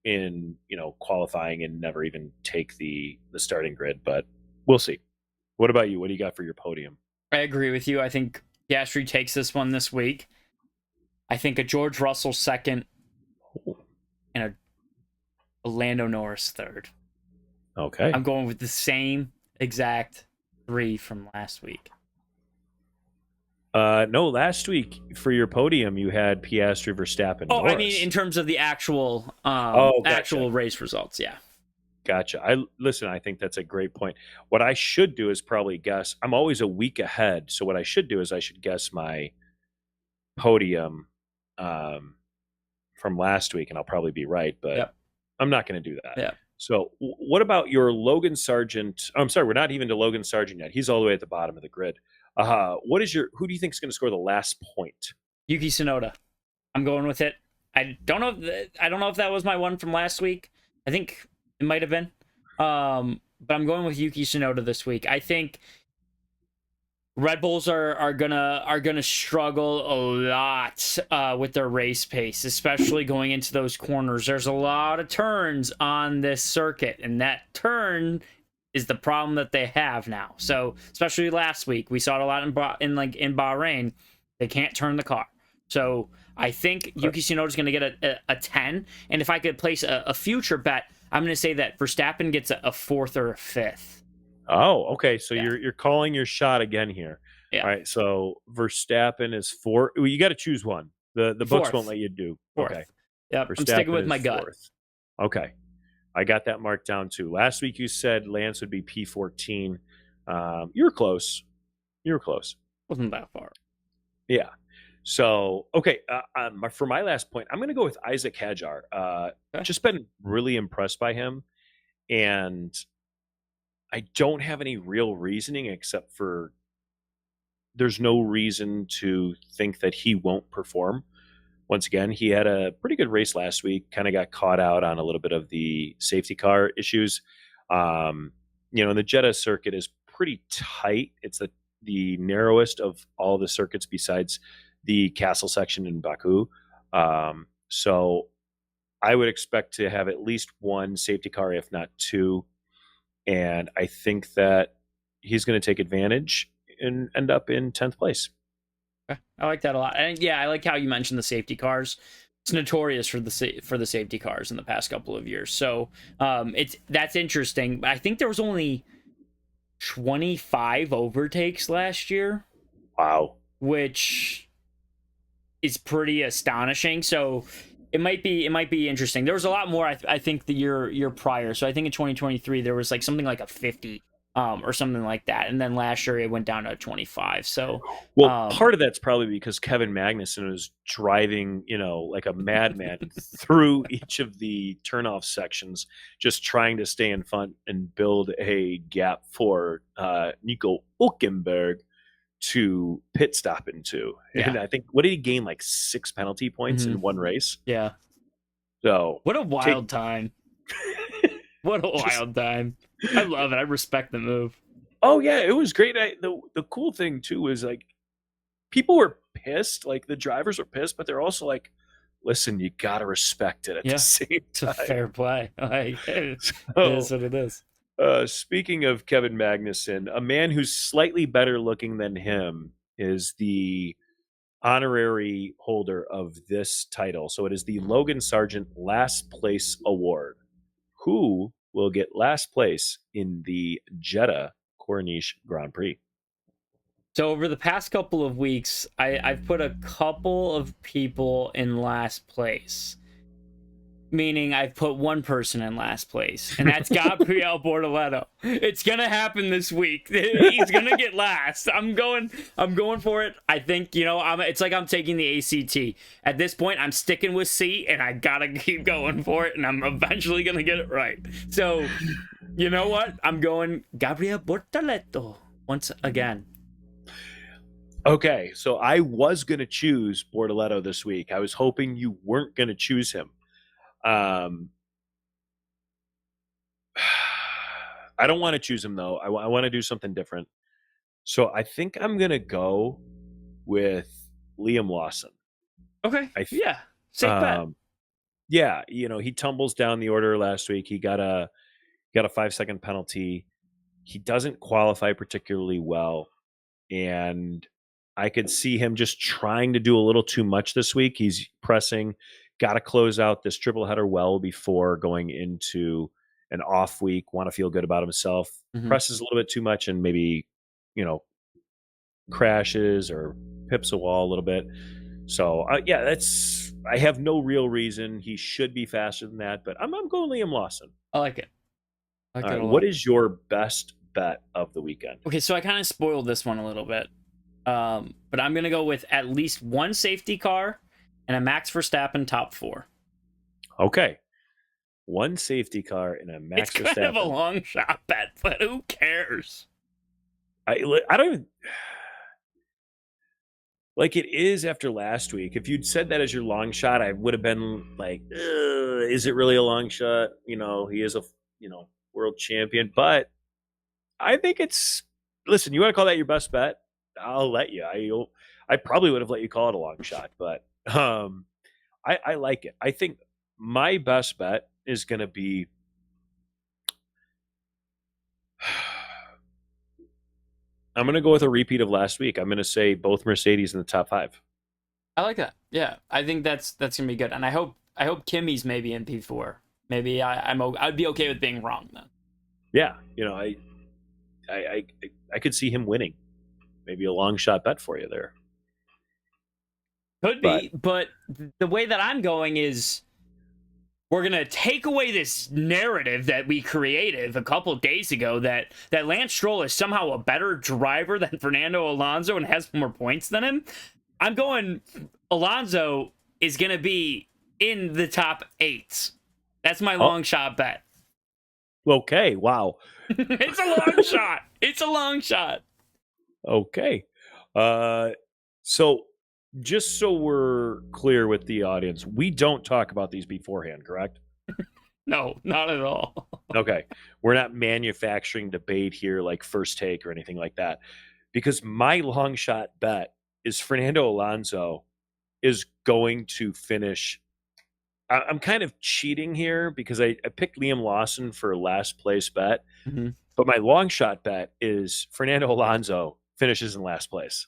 in, qualifying and never even take the starting grid, but we'll see. What about you? What do you got for your podium? I agree with you. I think Piastri takes this one this week. I think a George Russell second and a Lando Norris third. Okay. I'm going with the same exact 3 from last week. No, last week for your podium you had Piastri, Verstappen, Oh, Norris. I mean in terms of the actual Gotcha. actual race results, yeah. Gotcha. I think that's a great point. What I should do is probably guess. I'm always a week ahead, so what I should do is I should guess my podium from last week, and I'll probably be right, but Yep. I'm not going to do that. Yeah. So, what about your Logan Sargent? I'm sorry, we're not even to Logan Sargent yet. He's all the way at the bottom of the grid. Who do you think is going to score the last point? Yuki Tsunoda. I'm going with it. I don't know if that was my one from last week. I think it might have been. But I'm going with Yuki Tsunoda this week. I think Red Bulls are gonna struggle a lot with their race pace, especially going into those corners. There's a lot of turns on this circuit, and that turn is the problem that they have now. So, especially last week, we saw it a lot in Bahrain. They can't turn the car. So, I think Yuki Tsunoda is going to get a 10. And if I could place a future bet, I'm going to say that Verstappen gets a 4th or a 5th. Oh, okay. So Yeah. you're calling your shot again here. Yeah. All right. So Verstappen is 4. Well, you got to choose one. The books 4th. won't let you do. 4th. Okay. Yep. Verstappen I'm sticking with is my gut. 4th. Okay. I got that marked down too. Last week you said Lance would be P14. You were close. Wasn't that far. Yeah. So, okay. For my last point, I'm going to go with Isaac Hadjar. Okay. Just been really impressed by him. And I don't have any real reasoning except for there's no reason to think that he won't perform. Once again, he had a pretty good race last week, kind of got caught out on a little bit of the safety car issues. And the Jeddah circuit is pretty tight. It's the narrowest of all the circuits besides the castle section in Baku. So I would expect to have at least one safety car, if not 2. And I think that he's going to take advantage and end up in 10th place. Okay. I like that a lot. And yeah, I like how you mentioned the safety cars. It's notorious for the safety cars in the past couple of years. So that's interesting. I think there was only 25 overtakes last year. Wow. Which is pretty astonishing. So it might be interesting. There was a lot more I think the year prior. So I think in 2023 there was like something like a 50 or something like that. And then last year it went down to 25. So part of that's probably because Kevin Magnussen was driving, like a madman through each of the turnoff sections, just trying to stay in front and build a gap for Nico Hülkenberg to pit stop into. Yeah. And I think, what did he gain? Like 6 penalty points in one race? Yeah. So What a wild time. What a wild time. I love it. I respect the move. Oh yeah, it was great. The cool thing too was like people were pissed, like the drivers were pissed, but they're also like, listen, you gotta respect it at the same It's a time. fair play. Like, it So, is what it is. speaking of Kevin Magnussen, a man who's slightly better looking than him is the honorary holder of this title. So it is the Logan Sargent Last Place Award. Who will get last place in the Jeddah Corniche Grand Prix? So over the past couple of weeks, I've put a couple of people in last place. Meaning I've put one person in last place, and that's Gabriel Bortoleto. It's gonna happen this week. He's gonna get last. I'm going for it. I think, it's like I'm taking the ACT. At this point, I'm sticking with C, and I gotta keep going for it, and I'm eventually gonna get it right. So, you know what? I'm going Gabriel Bortoleto once again. Okay, so I was gonna choose Bortoleto this week. I was hoping you weren't gonna choose him. I don't want to choose him though. I want to do something different. So I think I'm gonna go with Liam Lawson. Okay. Yeah. Safe bet. Yeah, he tumbles down the order last week. He got a 5-second penalty. He doesn't qualify particularly well, and I could see him just trying to do a little too much this week. He's pressing. Got to close out this triple header well before going into an off week. Want to feel good about himself. Presses a little bit too much and maybe, crashes or pips a wall a little bit. So I have no real reason. He should be faster than that, but I'm going Liam Lawson. I like it. All right, what is your best bet of the weekend? Okay, so I kind of spoiled this one a little bit. But I'm going to go with at least one safety car and a Max Verstappen top 4. Okay. One safety car and a Max Verstappen. It's kind of a long shot bet, but who cares? I don't even... Like, it is after last week. If you'd said that as your long shot, I would have been like, is it really a long shot? He is a, world champion. But I think it's... Listen, you want to call that your best bet? I'll let you. I probably would have let you call it a long shot, but I like it. I think my best bet is going to be I'm going to go with a repeat of last week. I'm going to say both Mercedes in the top 5. I like that. Yeah, I think that's going to be good, and I hope Kimmy's maybe in P4. Maybe I'd be okay with being wrong then. Yeah, I could see him winning. Maybe a long shot bet for you there. Could be, but the way that I'm going is we're going to take away this narrative that we created a couple of days ago that Lance Stroll is somehow a better driver than Fernando Alonso and has more points than him. I'm going Alonso is going to be in the top 8. That's my long shot bet. Okay, wow. It's a long shot. It's a long shot. Okay. So just so we're clear with the audience, we don't talk about these beforehand, correct? No, not at all. Okay. We're not manufacturing debate here like First Take or anything like that. Because my long shot bet is Fernando Alonso is going to finish. I'm kind of cheating here because I picked Liam Lawson for last place bet. Mm-hmm. But my long shot bet is Fernando Alonso finishes in last place.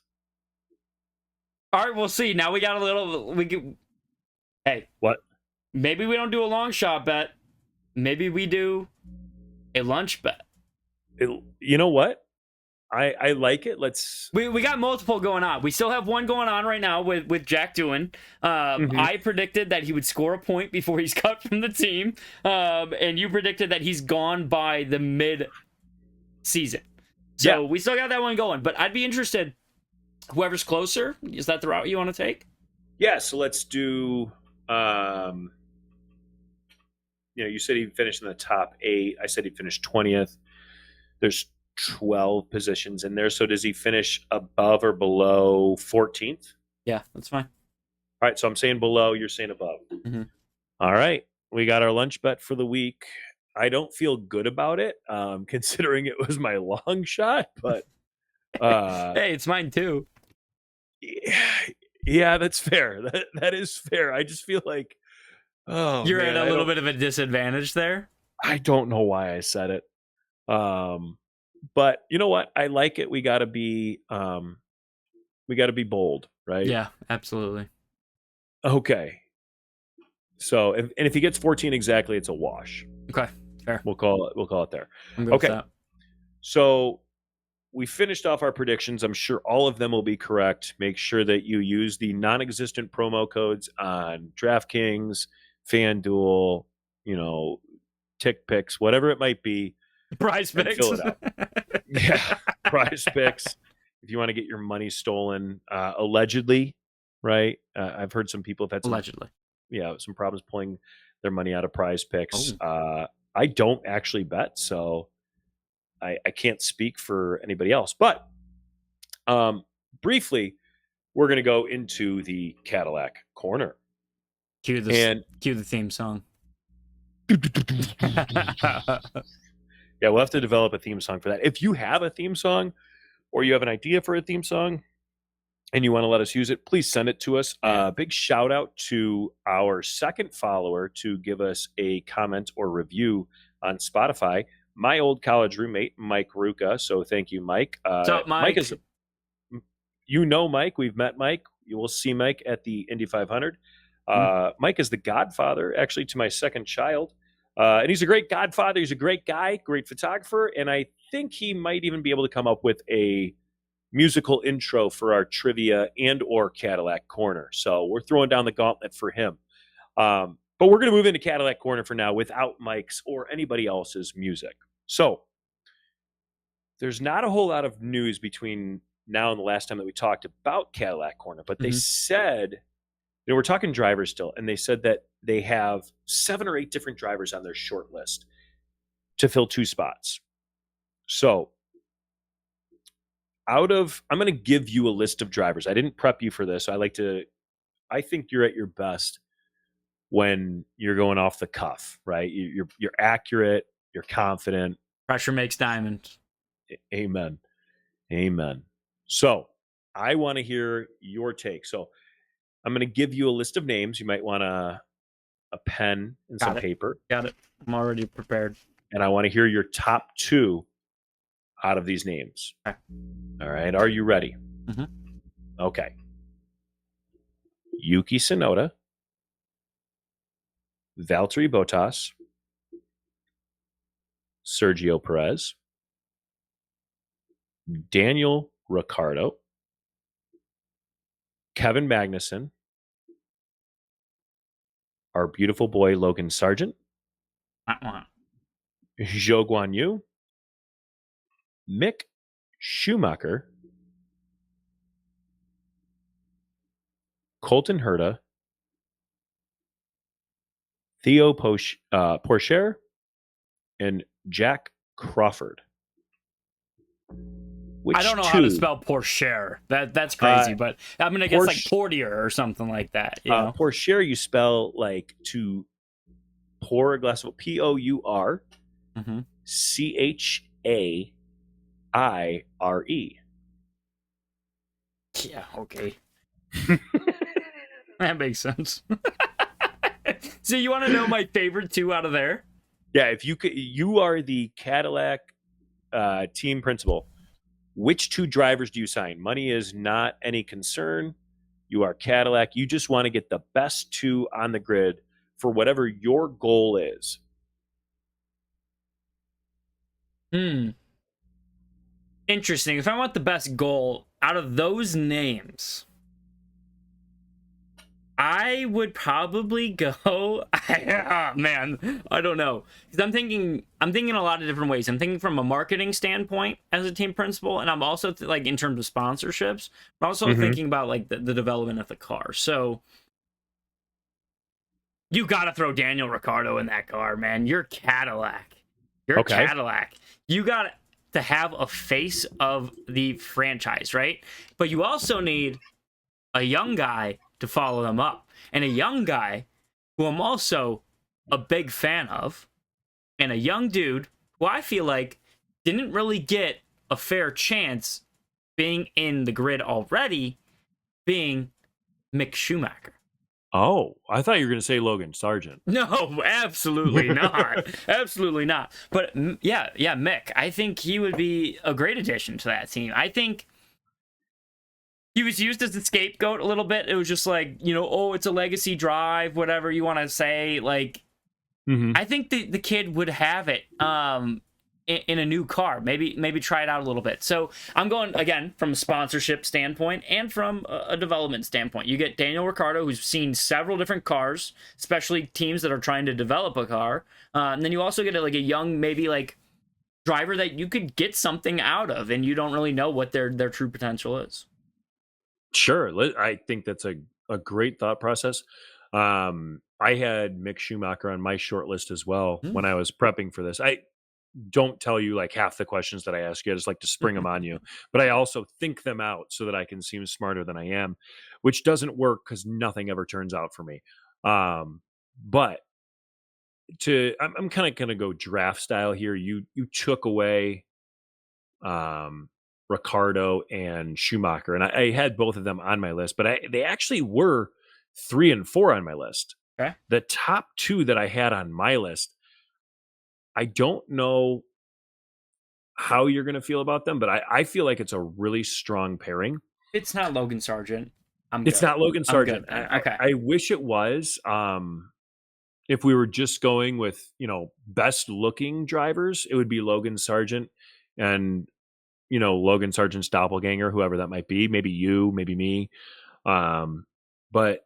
All right, we'll see. Now we got a little. Hey, what? Maybe we don't do a long shot bet. Maybe we do a lunch bet. You know what? I like it. We got multiple going on. We still have one going on right now with Jack Doohan. I predicted that he would score a point before he's cut from the team, and you predicted that he's gone by the mid-season. So we still got that one going. But I'd be interested. Whoever's closer, is that the route you want to take? Yeah. So let's do. You said he finished in the top 8. I said he finished 20th. There's 12 positions in there. So does he finish above or below 14th? Yeah, that's fine. All right, so I'm saying below, you're saying above. Mm-hmm. All right, we got our lunch bet for the week. I don't feel good about it, considering it was my long shot, but Hey, it's mine too. yeah, that's fair. That is fair. I just feel like, oh You're at man, a little bit of a disadvantage there. I don't know why I said it. But you know what? I like it. We got to be bold, right? Yeah, absolutely. Okay. So, if he gets 14 exactly, it's a wash. Okay, fair. We'll call it there. I'm good Okay. with that. So we finished off our predictions. I'm sure all of them will be correct. Make sure that you use the non-existent promo codes on DraftKings, FanDuel, Tick Picks, whatever it might be. Prize and Picks. fill it out. Yeah, Prize Picks. If you want to get your money stolen, allegedly, right? I've heard some people have had Allegedly. some problems pulling their money out of Prize Picks. Oh. I don't actually bet, so I can't speak for anybody else. But briefly, we're going to go into the Cadillac corner. Cue the theme song. Yeah, we'll have to develop a theme song for that. If you have a theme song or you have an idea for a theme song and you want to let us use it, please send it to us. Big shout out to our second follower to give us a comment or review on Spotify. My old college roommate, Mike Ruka. So thank you, Mike. What's up, Mike? Mike. We've met Mike. You will see Mike at the Indy 500. Mike is the godfather, actually, to my second child. And he's a great godfather. He's a great guy, great photographer. And I think he might even be able to come up with a musical intro for our trivia and or Cadillac corner. So we're throwing down the gauntlet for him. But we're going to move into Cadillac corner for now without Mike's or anybody else's music. So there's not a whole lot of news between now and the last time that we talked about Cadillac corner, but they said, we're talking drivers still, and they said that they have 7 or 8 different drivers on their short list to fill 2 spots. So I'm going to give you a list of drivers. I didn't prep you for this. I think you're at your best when you're going off the cuff, right? You're accurate, you're confident. Pressure makes diamonds. Amen. So I want to hear your take. So I'm going to give you a list of names. You might want a pen and some paper. Got it. I'm already prepared. And I want to hear your top 2 out of these names. Okay. All right. Are you ready? Mm-hmm. Okay. Yuki Tsunoda, Valtteri Bottas, Sergio Perez, Daniel Ricciardo, Kevin Magnussen, our beautiful boy Logan Sargent, Zhou Guanyu, Mick Schumacher, Colton Herta, Theo Pourchaire, and Jack Crawford. I don't know how to spell Pourchaire. That's crazy, but I'm gonna guess like Portier or something like that. You know? Pourchaire, you spell like to pour a glass of Pourchaire. Yeah, okay. That makes sense. So you want to know my favorite 2 out of there? Yeah, if you are the Cadillac team principal. Which 2 drivers do you sign? Money is not any concern. You are Cadillac. You just want to get the best 2 on the grid for whatever your goal is. Interesting. If I want the best goal out of those names, I would probably go. Man, I don't know, because I'm thinking a lot of different ways. I'm thinking from a marketing standpoint as a team principal, and I'm also like in terms of sponsorships. I'm also thinking about like the development of the car. So you got to throw Daniel Ricciardo in that car, man. You're Cadillac. You got to have a face of the franchise, right? But you also need a young guy to follow them up, and a young guy who I'm also a big fan of, and a young dude who I feel like didn't really get a fair chance being in the grid already, being Mick Schumacher. Oh, I thought you were going to say Logan Sargent. No, absolutely not. Absolutely not. But yeah, Mick. I think he would be a great addition to that team. I think he was used as a scapegoat a little bit. It was just like, oh, it's a legacy drive, whatever you want to say. Like, I think the kid would have it in a new car. Maybe try it out a little bit. So I'm going, again, from a sponsorship standpoint and from a development standpoint. You get Daniel Ricciardo, who's seen several different cars, especially teams that are trying to develop a car. And then you also get like a young, maybe like driver that you could get something out of, and you don't really know what their true potential is. Sure. I think that's a great thought process. I had Mick Schumacher on my short list as well when I was prepping for this. I don't tell you like half the questions that I ask you. I just like to spring them on you, but I also think them out so that I can seem smarter than I am, which doesn't work because nothing ever turns out for me. But I'm kind of going to go draft style here. You took away Ricardo and Schumacher, and I had both of them on my list, but they actually were 3 and 4 on my list. Okay. The top 2 that I had on my list, I don't know how you're going to feel about them, but I feel like it's a really strong pairing. It's not Logan Sargent. It's not Logan Sargent. Okay. I wish it was. If we were just going with, best looking drivers, it would be Logan Sargent and, Logan Sargent's doppelganger, whoever that might be. Maybe you, maybe me. But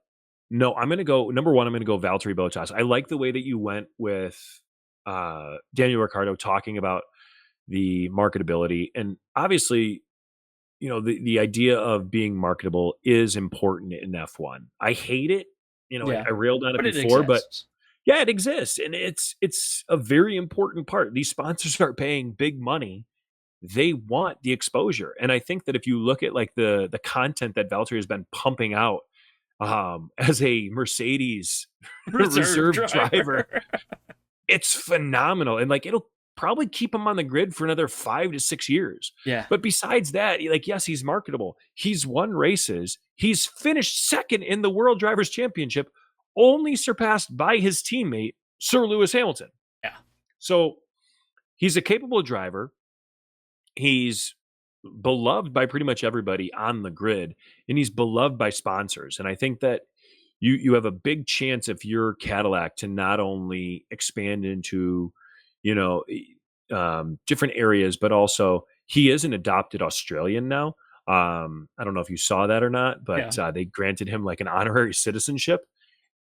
no, I'm going to go, number one, I'm going to go Valtteri Bottas. I like the way that you went with Daniel Ricciardo talking about the marketability. And obviously, the idea of being marketable is important in F1. I hate it. I railed on it before, but yeah, it exists. And it's a very important part. These sponsors are paying big money. They want the exposure. And I think that if you look at like the content that Valtteri has been pumping out as a Mercedes reserve driver, it's phenomenal. And like, it'll probably keep him on the grid for another 5 to 6 years. Yeah. But besides that, like, yes, he's marketable. He's won races. He's finished second in the World Drivers' Championship, only surpassed by his teammate, Sir Lewis Hamilton. Yeah. So he's a capable driver. He's beloved by pretty much everybody on the grid, and he's beloved by sponsors. And I think that you have a big chance if you're Cadillac to not only expand into, different areas, but also he is an adopted Australian now. I don't know if you saw that or not, but they granted him like an honorary citizenship.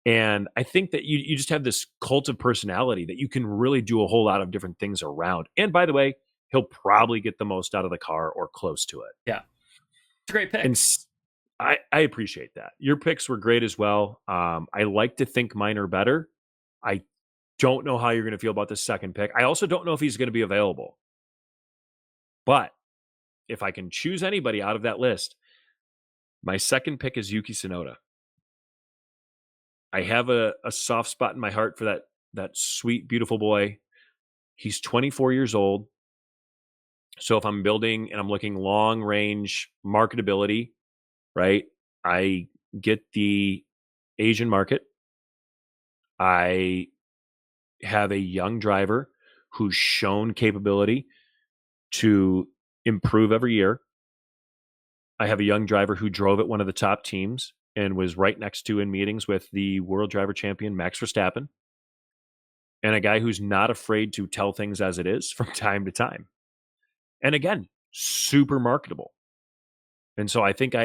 And I think that you just have this cult of personality that you can really do a whole lot of different things around. And by the way, he'll probably get the most out of the car or close to it. Yeah. It's a great pick. And I appreciate that. Your picks were great as well. I like to think mine are better. I don't know how you're going to feel about the second pick. I also don't know if he's going to be available. But if I can choose anybody out of that list, my second pick is Yuki Tsunoda. I have a soft spot in my heart for that sweet, beautiful boy. He's 24 years old. So if I'm building and I'm looking long range marketability, right? I get the Asian market. I have a young driver who's shown capability to improve every year. I have a young driver who drove at one of the top teams and was right next to in meetings with the world driver champion, Max Verstappen, and a guy who's not afraid to tell things as it is from time to time. And again, super marketable. And so I think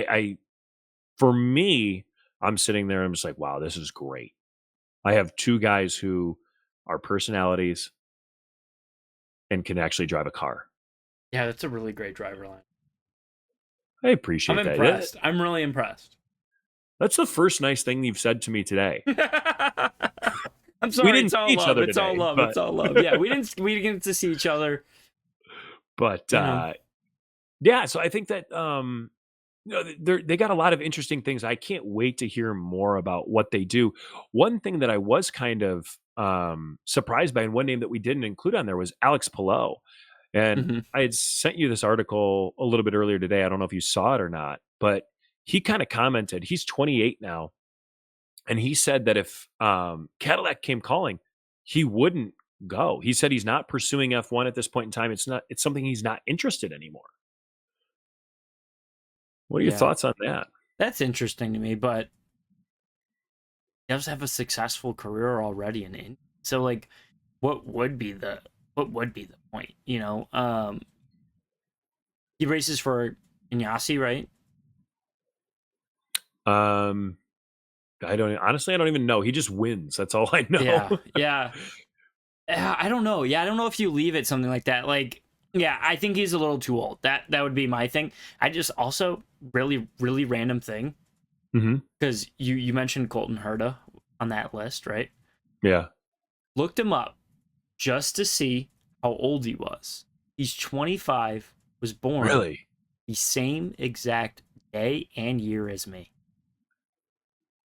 for me, I'm sitting there and I'm just like, wow, this is great. I have 2 guys who are personalities and can actually drive a car. Yeah, that's a really great driver line. I appreciate that. I'm impressed. I'm really impressed. That's the first nice thing you've said to me today. I'm sorry. We didn't it's all see each love. other It's today, all love. but... It's all love. Yeah, we didn't get to see each other. But You know. yeah, so I think that they got a lot of interesting things. I can't wait to hear more about what they do. One thing that I was kind of surprised by, and one name that we didn't include on there was Alex Palou. And Hmm. I had sent you this article a little bit earlier today. I don't know if you saw it or not, but he kind of commented. He's 28 now, and he said that if Cadillac came calling, he wouldn't go. He said he's not pursuing F1 at this point in time. It's something he's not interested anymore. What are your Yeah, thoughts on that? that's interesting to me, but he does have a successful career already in Indy. So like, what would be the point? You know, he races for Inyasi, right? Um, I don't even know. He just wins. That's all I know. Yeah, yeah. I don't know. Yeah, I don't know if you leave it something like that. Like, yeah, I think he's a little too old. That would be my thing. I just also really random thing Hmm. because you mentioned Colton Herta on that list, right? Yeah. Looked him up just to see how old he was. He's 25. Was born Really? the same exact day and year as me.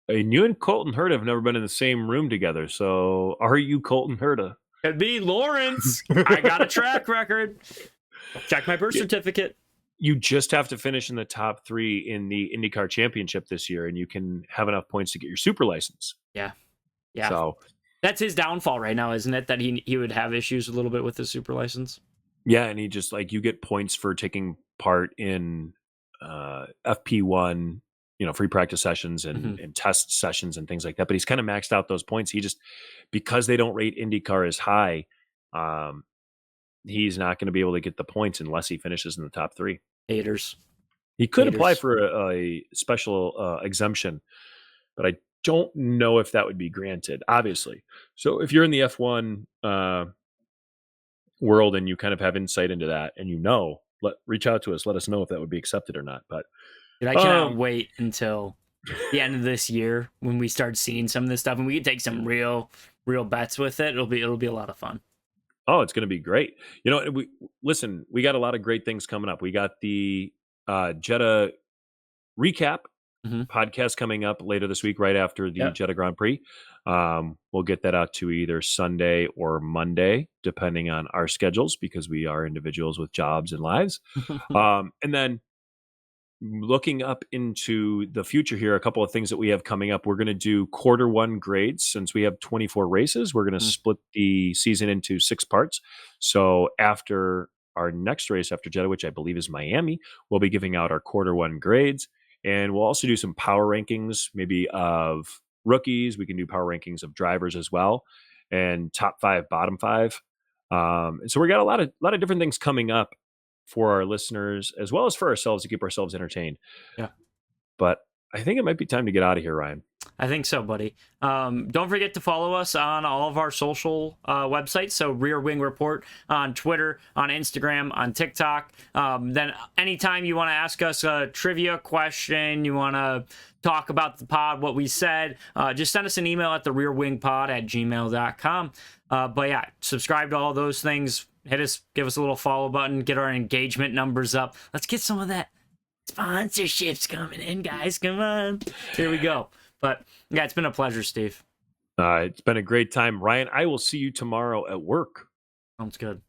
And you and Colton Herta have never been in the same room together. So are you Colton Herta? Could be Lawrence. I got a track record. Check my birth certificate. You just have to finish in the top 3 in the IndyCar championship this year, and you can have enough points to get your super license. Yeah. Yeah. So That's his downfall right now, isn't it? That he would have issues a little bit with his super license. yeah, and he just you get points for taking part in FP1, free practice sessions and test sessions and things like that. But he's kind of maxed out those points. He just, because they don't rate IndyCar as high, he's not going to be able to get the points unless he finishes in the top 3. Haters. He could apply Haters. for a special exemption, but I don't know if that would be granted, obviously. So if you're in the F1 world and you kind of have insight into that, and reach out to us, let us know if that would be accepted or not. But Dude, I cannot wait until the end of this year when we start seeing some of this stuff and we can take some real bets with it. It'll be a lot of fun. oh, it's going to be great. We got a lot of great things coming up. We got the Jeddah recap podcast coming up later this week, right after the Jeddah Grand Prix. We'll get that out to either Sunday or Monday, depending on our schedules, because we are individuals with jobs and lives. And then looking up into the future here, a couple of things that we have coming up. We're going to do Q1 grades. Since we have 24 races, we're going to split the season into 6 parts. So after our next race after Jeddah, which I believe is Miami, we'll be giving out our Q1 grades. And we'll also do some power rankings, maybe of rookies. We can do power rankings of drivers as well, and top 5, bottom 5. And so we got a lot of different things coming up for our listeners, as well as for ourselves, to keep ourselves entertained. Yeah. But I think it might be time to get out of here, Ryan. I think so, buddy. Don't forget to follow us on all of our social websites. So Rear Wing Report on Twitter, on Instagram, on TikTok. Then anytime you want to ask us a trivia question, you want to talk about the pod, what we said, just send us an email at therearwingpod@gmail.com. But yeah, subscribe to all those things. Hit us, give us a little follow button, get our engagement numbers up. Let's get some of that sponsorships coming in, guys. Come on. Here we go. But yeah, it's been a pleasure, Steve. It's been a great time, Ryan. I will see you tomorrow at work. Sounds good.